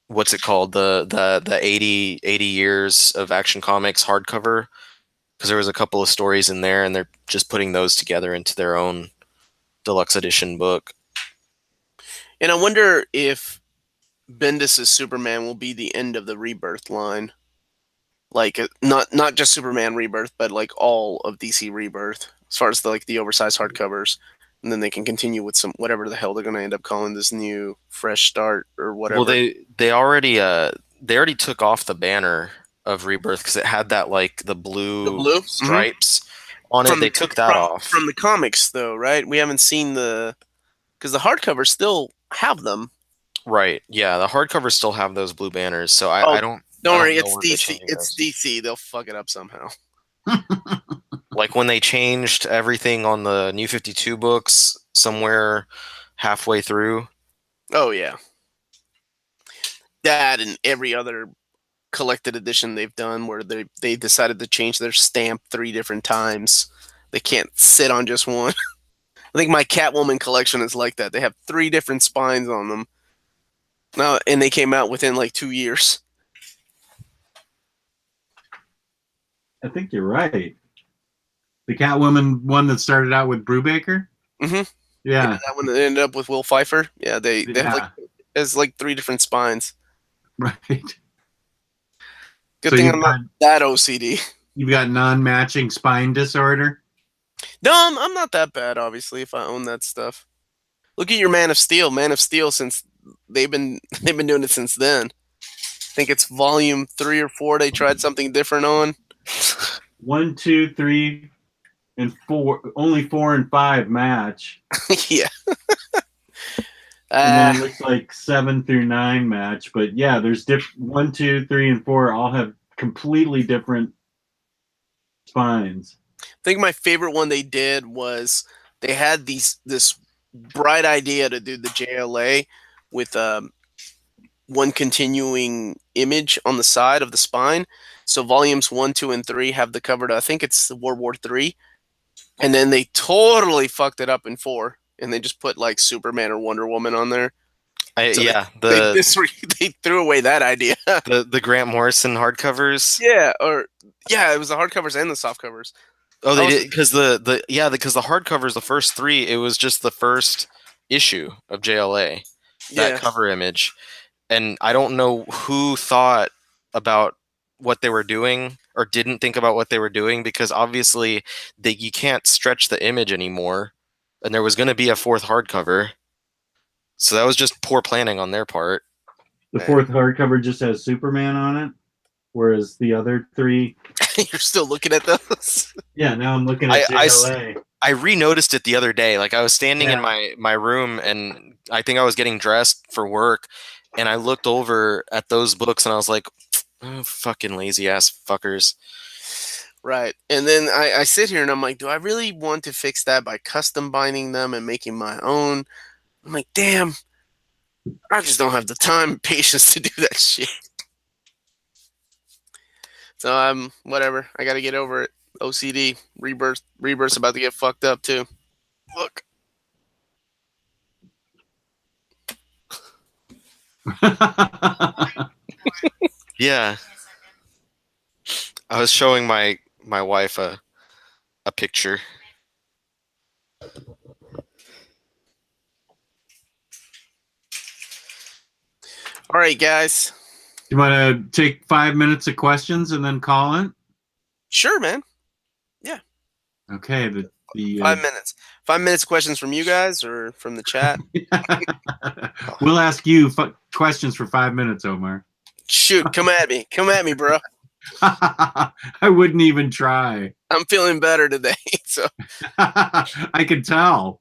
what's it called, the 80 years of Action Comics hardcover, because there was a couple of stories in there, and they're just putting those together into their own deluxe edition book. And I wonder if Bendis' Superman will be the end of the Rebirth line. Like, not just Superman Rebirth, but like all of DC Rebirth, as far as the oversized hardcovers. And then they can continue with some whatever the hell they're going to end up calling this new fresh start or whatever. Well, they already took off the banner of Rebirth because it had that like the blue stripes on it. They took that off from the comics, though, right? We haven't seen because the hardcovers still have them. Right. Yeah, the hardcovers still have those blue banners, so Oh, I don't worry, know it's where they're DC. changing It's those. DC. They'll fuck it up somehow. Like when they changed everything on the New 52 books somewhere halfway through. Oh yeah, that and every other collected edition they've done where they decided to change their stamp 3 different times. They can't sit on just one. I think my Catwoman collection is like that. They have 3 different spines on them. Now, and they came out within like 2 years. I think you're right. The Catwoman one that started out with Brubaker? Mm-hmm. Yeah. That one that ended up with Will Pfeiffer. Yeah, they have like it's like 3 different spines. Right. Good So thing you've I'm not that OCD. You've got non-matching spine disorder? No, I'm not that bad, obviously, if I own that stuff. Look at your Man of Steel. Man of Steel, since they've been doing it since then. I think it's volume 3 or 4 they tried something different on. 1, 2, 3, and 4. Only 4 and 5 match. Yeah. And then it looks like 7 through 9 match. But yeah, there's 1, 2, 3, and 4 all have completely different spines. I think my favorite one they did was they had this bright idea to do the JLA with one continuing image on the side of the spine. So volumes 1, 2, and 3 have the cover to, I think it's World War III. And then they totally fucked it up in 4. And they just put like Superman or Wonder Woman on there. They threw away that idea. the Grant Morrison hardcovers. Yeah, it was the hardcovers and the soft covers. Oh, they did because the hardcovers, the first 3, it was just the first issue of JLA, that cover image, and I don't know who thought about what they were doing or didn't think about what they were doing, because obviously you can't stretch the image anymore, and there was going to be a 4th hardcover, so that was just poor planning on their part. The 4th hardcover just has Superman on it, whereas the other 3. You're still looking at those? Yeah, now I'm looking at JLA. I re-noticed it the other day. Like I was standing in my room, and I think I was getting dressed for work, and I looked over at those books, and I was like, oh, fucking lazy ass fuckers. Right. And then I sit here and I'm like, do I really want to fix that by custom binding them and making my own? I'm like, damn, I just don't have the time and patience to do that shit. So whatever. I got to get over it. OCD. Rebirth's about to get fucked up too. Look. Yeah. I was showing my wife a picture. All right, guys. You want to take 5 minutes of questions and then call it? Sure, man. Yeah. Okay. The 5 minutes. 5 minutes questions from you guys or from the chat? We'll ask you questions for 5 minutes, Omar. Shoot, come at me. Come at me, bro. I wouldn't even try. I'm feeling better today. So I could tell.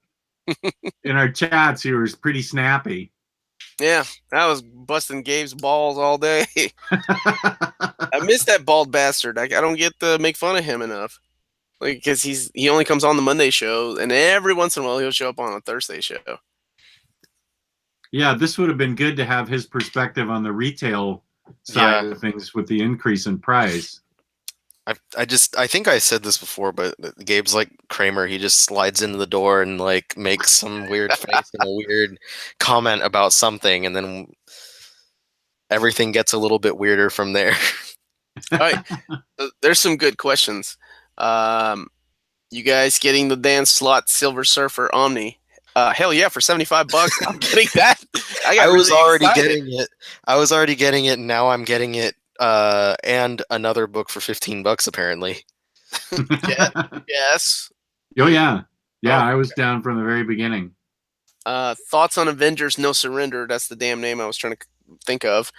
In our chats, he was pretty snappy. Yeah, I was busting Gabe's balls all day. I miss that bald bastard. I don't get to make fun of him enough. Like, because he only comes on the Monday show, and every once in a while he'll show up on a Thursday show. Yeah, this would have been good to have his perspective on the retail side of things with the increase in price. I think I said this before, but Gabe's like Kramer. He just slides into the door and like makes some weird face and a weird comment about something, and then everything gets a little bit weirder from there. All right, there's some good questions. You guys getting the Dan Slott Silver Surfer Omni? Hell yeah, for $75, I'm getting that. I was already getting it, and now I'm getting it. And another book for $15 apparently. Yes. Oh yeah. Yeah, I was down from the very beginning. Thoughts on Avengers No Surrender? That's the damn name I was trying to think of.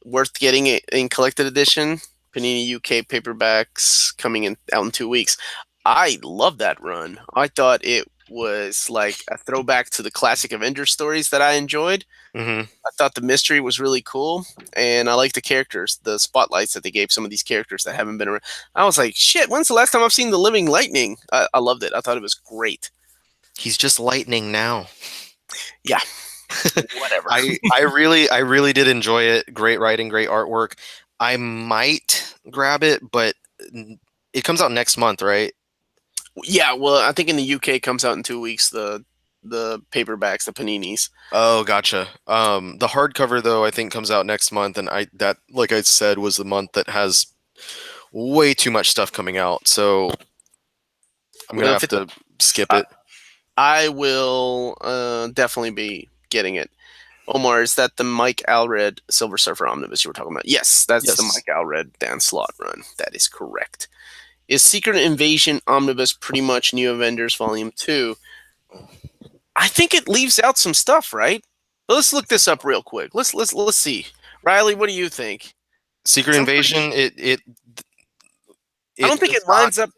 Worth getting it in collected edition. Panini UK paperbacks coming out in 2 weeks. I love that run. I thought it was like a throwback to the classic Avengers stories that I enjoyed. Mm-hmm. I thought the mystery was really cool, and I like the characters, the spotlights that they gave some of these characters that haven't been around. I was like, shit, when's the last time I've seen the Living Lightning? I loved it. I thought it was great. He's just lightning now. Yeah. Whatever. I really did enjoy it. Great writing, great artwork. I might grab it, but it comes out next month, right? Yeah, well, I think in the UK it comes out in 2 weeks, the paperbacks, the paninis. Oh, gotcha. The hardcover though, I think comes out next month, and that, like I said, was the month that has way too much stuff coming out. So I'm gonna have to skip it. I will definitely be getting it. Omar, is that the Mike Allred Silver Surfer Omnibus you were talking about? Yes, that's the Mike Allred Dan Slott run. That is correct. Is Secret Invasion Omnibus pretty much New Avengers Volume 2? I think it leaves out some stuff, right? Let's look this up real quick. Let's see. Riley, what do you think? Secret Invasion, I don't think it lines up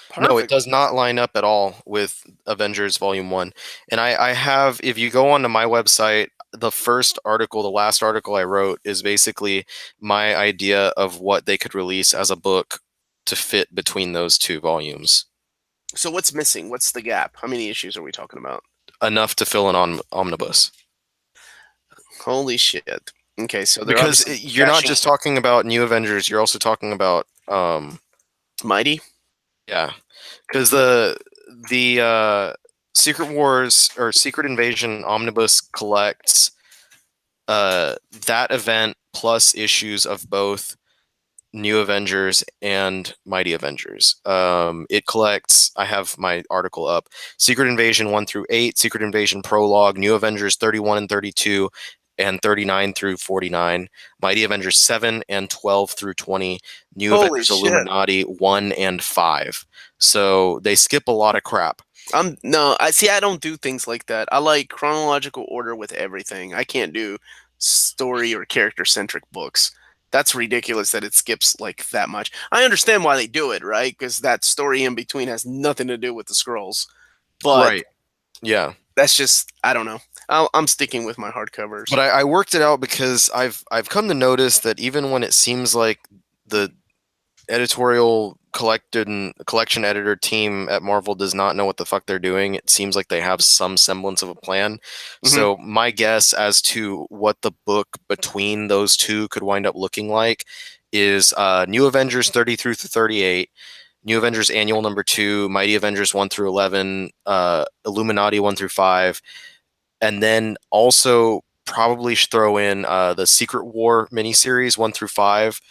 perfect. No, it does not line up at all with Avengers Volume 1. And I have, if you go onto my website, the last article I wrote is basically my idea of what they could release as a book to fit between those two volumes. So what's missing? What's the gap? How many issues are we talking about? Enough to fill an omnibus. Holy shit. Okay, so because you're not just talking about New Avengers, you're also talking about Mighty? Yeah. Because the Secret Wars or Secret Invasion Omnibus collects that event plus issues of both New Avengers and Mighty Avengers. It collects, I have my article up, Secret Invasion 1 through 8, Secret Invasion Prologue, New Avengers 31 and 32, and 39 through 49, Mighty Avengers 7 and 12 through 20, New Avengers Illuminati 1 and 5. So they skip a lot of crap. I don't do things like that. I like chronological order with everything. I can't do story or character centric books. That's ridiculous that it skips like that much. I understand why they do it, right? Because that story in between has nothing to do with the scrolls. But right. Yeah. That's just, I don't know. I'm sticking with my hardcovers. But I worked it out because I've come to notice that even when it seems like the editorial collection editor team at Marvel does not know what the fuck they're doing, it seems like they have some semblance of a plan. Mm-hmm. So my guess as to what the book between those two could wind up looking like is New Avengers 30 through 38, New Avengers Annual number 2, Mighty Avengers 1 through 11, Illuminati 1 through 5, and then also probably throw in the Secret War miniseries 1 through 5,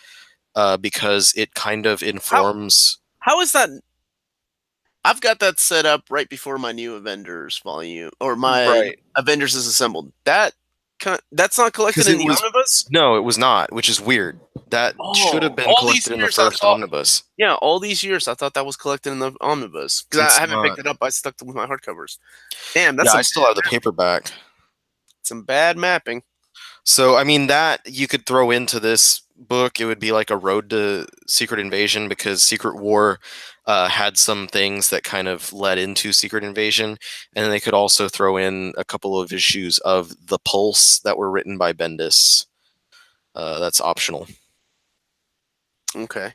because it kind of informs. How is that? I've got that set up right before my New Avengers volume, or my Avengers is Assembled. That's not collected in the omnibus? No, it was not, which is weird. That should have been collected in the first omnibus. Yeah, all these years I thought that was collected in the omnibus. Because I haven't picked it up, I stuck with my hardcovers. Damn, that's I still have the paperback. Some bad mapping. So, I mean, that you could throw into this book. It would be like a road to Secret Invasion, because Secret War had some things that kind of led into Secret Invasion. And then they could also throw in a couple of issues of The Pulse that were written by Bendis. That's optional. Okay.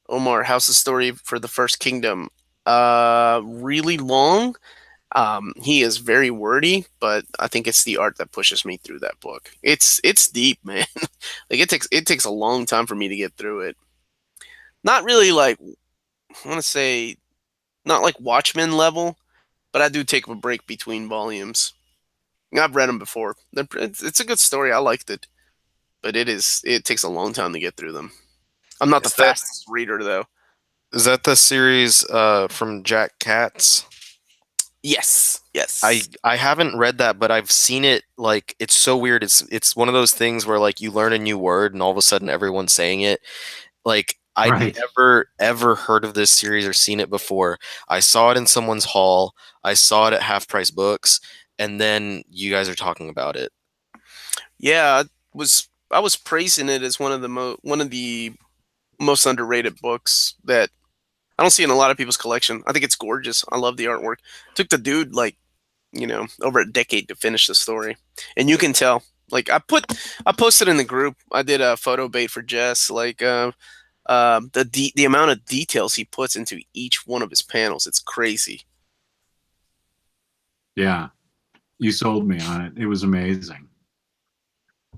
Omar, how's the story for the First Kingdom? Really long. He is very wordy, but I think it's the art that pushes me through that book. It's deep, man. Like it takes a long time for me to get through it. Not really like, I want to say, not like Watchmen level, but I do take a break between volumes. I've read them before. It's a good story. I liked it, but it takes a long time to get through them. I'm not the fastest reader though. Is that the series from Jack Katz? Yes. I haven't read that, but I've seen it. Like, it's so weird. It's one of those things where like you learn a new word and all of a sudden everyone's saying it. Like, I'd never ever heard of this series or seen it before. I saw it in someone's haul. I saw it at Half Price Books, and then you guys are talking about it. Yeah, I was praising it as one of the most underrated books that I don't see it in a lot of people's collection. I think it's gorgeous. I love the artwork. It took the dude like, over a decade to finish the story, and you can tell. Like I posted in the group. I did a photo bait for Jess. Like the amount of details he puts into each one of his panels. It's crazy. Yeah, you sold me on it. It was amazing.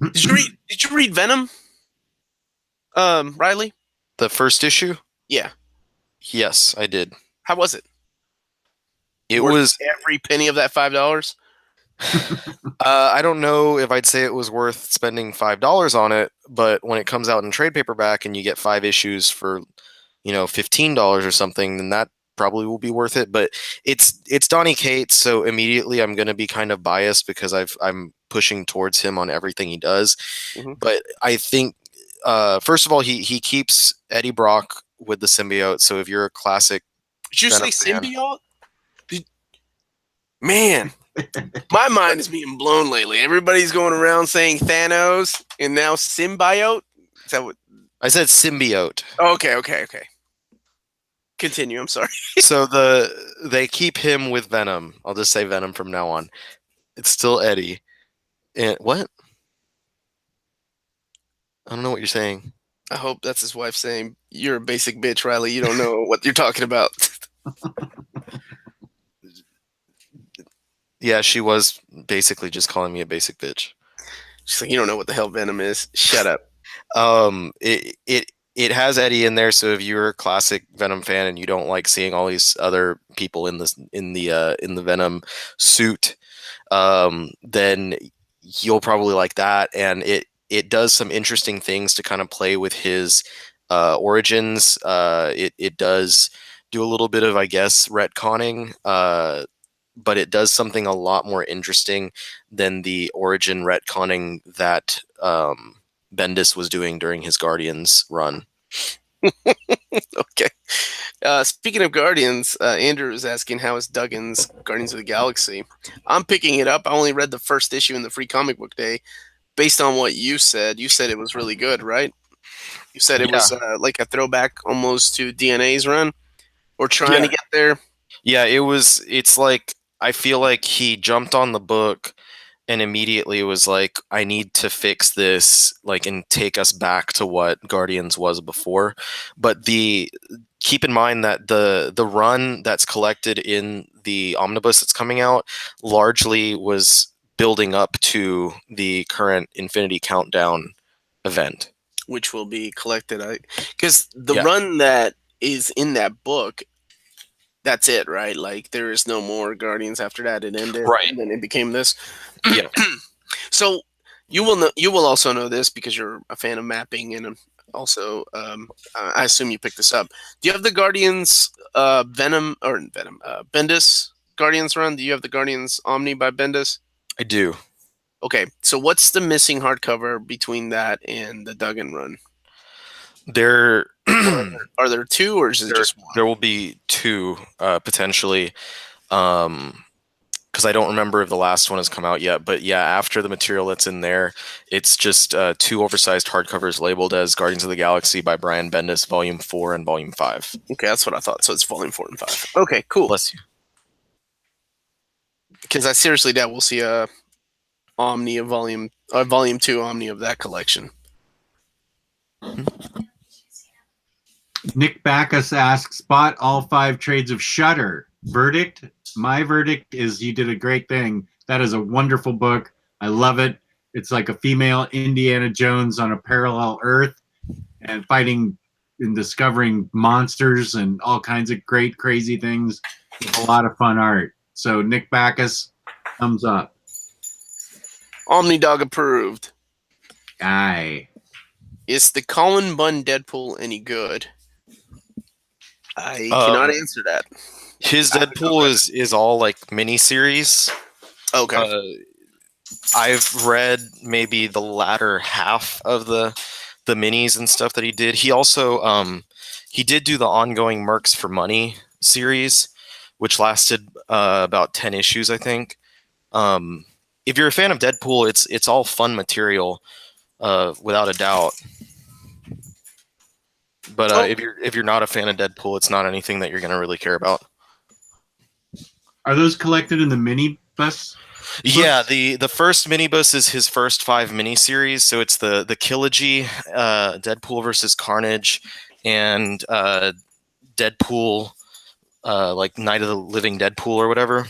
Did you read Venom? Riley? The first issue? Yeah. Yes, I did. How was it? It Worth was every penny of that $5. I don't know if I'd say it was worth spending $5 on it, but when it comes out in trade paperback and you get 5 issues for, $15 or something, then that probably will be worth it. But it's Donny Cates, so immediately I'm going to be kind of biased because I'm pushing towards him on everything he does. Mm-hmm. But I think first of all, he keeps Eddie Brock with the symbiote. So if you're a classic, did you say symbiote? Man, my mind is being blown lately. Everybody's going around saying Thanos and now symbiote. Is that what I said? Symbiote. Okay. Continue. I'm sorry. So they keep him with Venom. I'll just say Venom from now on. It's still Eddie. And what? I don't know what you're saying. I hope that's his wife saying, "You're a basic bitch, Riley. You don't know what you're talking about." Yeah, she was basically just calling me a basic bitch. She's like, "You don't know what the hell Venom is. Shut up." It has Eddie in there, so if you're a classic Venom fan and you don't like seeing all these other people in the Venom suit, then you'll probably like that. And it does some interesting things to kind of play with his origins. It does do a little bit of, I guess, retconning, but it does something a lot more interesting than the origin retconning that Bendis was doing during his Guardians run. Okay. Speaking of Guardians, Andrew is asking how is Duggan's Guardians of the Galaxy. I'm picking it up. I only read the first issue in the free comic book day. Based on what you said it was really good, right? You said it was like a throwback almost to DNA's run, or trying to get there. Yeah, it's like, I feel like he jumped on the book and immediately was like, I need to fix this, like, and take us back to what Guardians was before. But keep in mind that the run that's collected in the omnibus that's coming out largely was building up to the current Infinity Countdown event, which will be collected. Because the run that is in that book, that's it, right? Like, there is no more Guardians after that. It ended, right? And then it became this. Yeah. So you will also know this because you're a fan of mapping, and also I assume you picked this up. Do you have the Guardians Bendis Guardians run? Do you have the Guardians Omni by Bendis? I do. Okay, so what's the missing hardcover between that and the Duggan run? Are there two, or is it just one? There will be two, potentially, because I don't remember if the last one has come out yet. But yeah, after the material that's in there, it's just 2 oversized hardcovers labeled as Guardians of the Galaxy by Brian Bendis, Volume 4 and Volume 5. Okay, that's what I thought. So it's Volume 4 and 5. Okay, cool. Bless you. Because I seriously doubt we'll see a Omni of Volume 2 Omni of that collection. Nick Backus asks, spot all 5 trades of Shudder. Verdict? My verdict is you did a great thing. That is a wonderful book. I love it. It's like a female Indiana Jones on a parallel Earth and fighting and discovering monsters and all kinds of great, crazy things. It's a lot of fun art. So Nick Backus, thumbs up. OmniDog approved. Aye. Is the Colin Bunn Deadpool any good? I cannot answer that. His Deadpool is all like miniseries. Okay. I've read maybe the latter half of the minis and stuff that he did. He also he did do the ongoing Mercs for Money series, which lasted about 10 issues, I think. If you're a fan of Deadpool, it's all fun material, without a doubt. But if you're not a fan of Deadpool, it's not anything that you're gonna really care about. Are those collected in the mini bus? Yeah, the first minibus is his first 5 miniseries. So it's the Kilogy, Deadpool versus Carnage, and Deadpool, like Night of the Living Deadpool or whatever.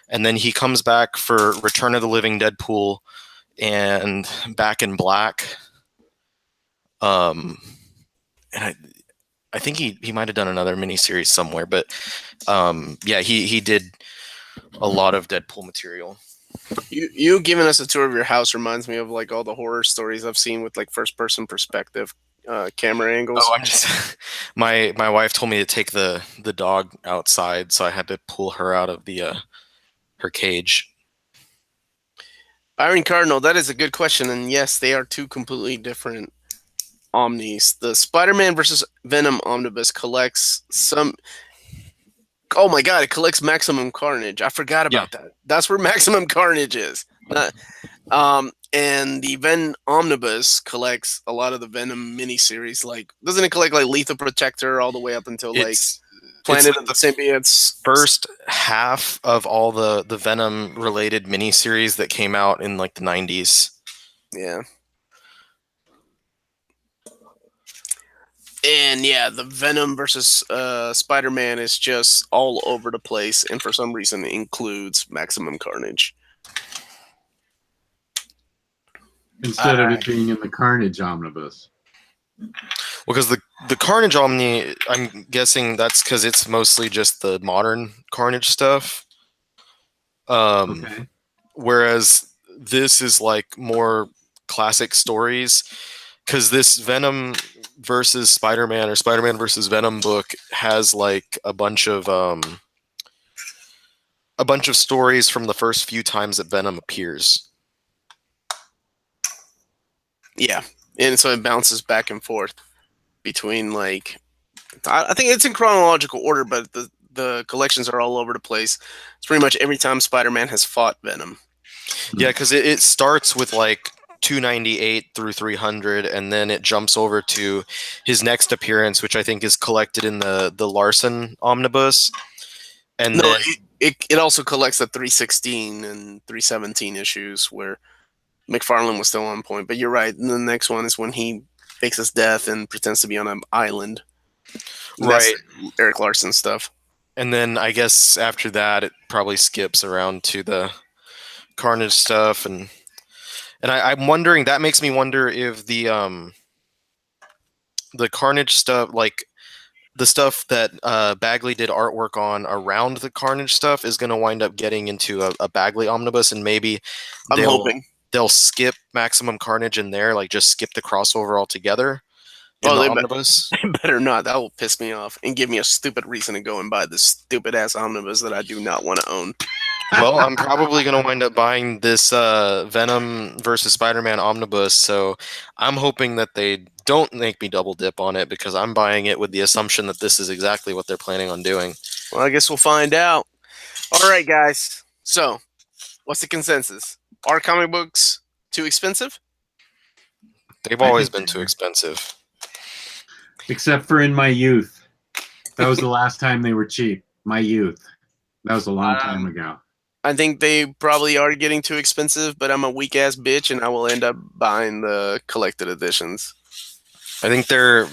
And then he comes back for Return of the Living Deadpool and Back in Black. And I think he might have done another miniseries somewhere, but yeah, he did a lot of Deadpool material. You giving us a tour of your house reminds me of like all the horror stories I've seen with like first person perspective camera angles. Oh, I'm just my wife told me to take the dog outside, so I had to pull her out of the her cage. Byron Cardinal, that is a good question, and yes, they are two completely different Omnis. The Spider-Man versus Venom Omnibus collects some. Oh my god, it collects Maximum Carnage. I forgot about that. That's where Maximum Carnage is. And the Venom Omnibus collects a lot of the Venom miniseries. Like, doesn't it collect like Lethal Protector all the way up until like Planet of the Symbiotes? First half of all the Venom related miniseries that came out in like the 90s. Yeah. And yeah, the Venom versus Spider-Man is just all over the place, and for some reason it includes Maximum Carnage. Instead of it being in the Carnage Omnibus. Because the Carnage Omni, I'm guessing that's because it's mostly just the modern Carnage stuff. Okay. Whereas this is like more classic stories. Because this Venom versus Spider-Man or Spider-Man versus Venom book has like a bunch of stories from the first few times that Venom appears. Yeah, and so it bounces back and forth between like I think it's in chronological order, but the collections are all over the place. It's pretty much every time Spider-Man has fought Venom. Yeah, because it starts with like 298 through 300, and then it jumps over to his next appearance, which I think is collected in the Larson Omnibus. And then it also collects the 316 and 317 issues where McFarlane was still on point. But you're right. And the next one is when he fakes his death and pretends to be on an island. Right. That's Eric Larson stuff. And then I guess after that, it probably skips around to the Carnage stuff, and I'm wondering. That makes me wonder if the Carnage stuff, like the stuff that Bagley did artwork on around the Carnage stuff, is going to wind up getting into a Bagley omnibus, and maybe I'm hoping they'll skip Maximum Carnage in there, like just skip the crossover altogether. They omnibus. They better not. That will piss me off and give me a stupid reason to go and buy this stupid ass omnibus that I do not want to own. Well, I'm probably going to wind up buying this Venom versus Spider-Man omnibus, so I'm hoping that they don't make me double dip on it, because I'm buying it with the assumption that this is exactly what they're planning on doing. Well, I guess we'll find out. All right, guys. So, what's the consensus? Are comic books too expensive? They've always been too expensive. Except for in my youth. That was the last time they were cheap. My youth. That was a long time ago. I think they probably are getting too expensive, but I'm a weak ass bitch and I will end up buying the collected editions. I think they're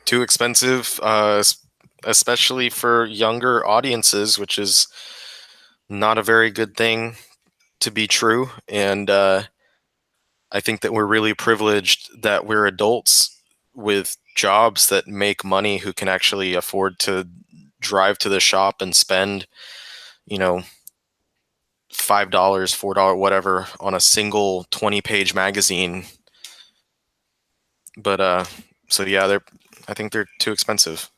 too expensive, especially for younger audiences, which is not a very good thing to be true. And I think that we're really privileged that we're adults with jobs that make money, who can actually afford to drive to the shop and spend, $5, $4, whatever, on a single 20-page magazine. But so yeah, I think they're too expensive.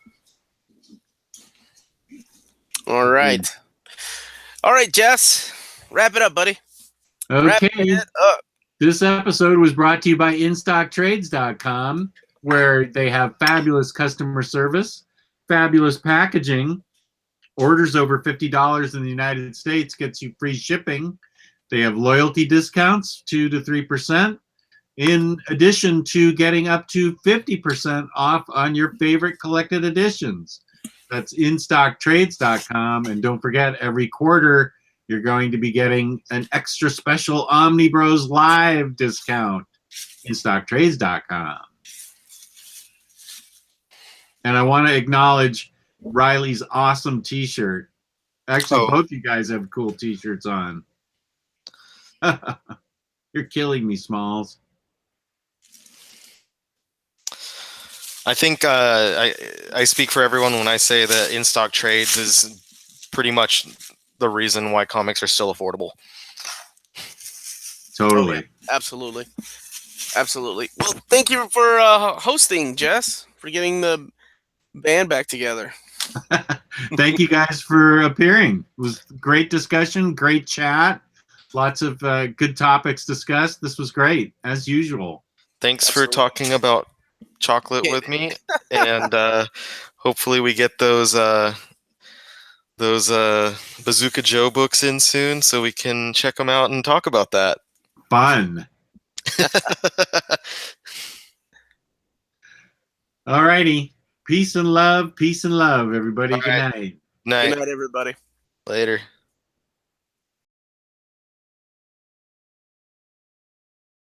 All right, Jess, wrap it up, buddy. Okay. Wrap it up. This episode was brought to you by InStockTrades.com, where they have fabulous customer service, fabulous packaging. Orders over $50 in the United States gets you free shipping. They have loyalty discounts, 2 to 3%. in addition to getting up to 50% off on your favorite collected editions. That's instocktrades.com. And don't forget, every quarter, you're going to be getting an extra special Omnibros Live discount. Instocktrades.com. And I want to acknowledge Riley's awesome t-shirt. Actually, both you guys have cool t-shirts on. You're killing me, Smalls. I think I speak for everyone when I say that in-stock trades is pretty much the reason why comics are still affordable. Totally. Oh, yeah. Absolutely. Absolutely. Well, thank you for hosting, Jess, for getting the band back together. Thank you guys for appearing. It was great discussion, great chat. Lots of good topics discussed. This was great, as usual. Thanks for talking about chocolate with me, and hopefully we get those Bazooka Joe books in soon so we can check them out and talk about that. Fun. All righty. Peace and love, everybody. All Good right. night. Night. Good night, everybody. Later.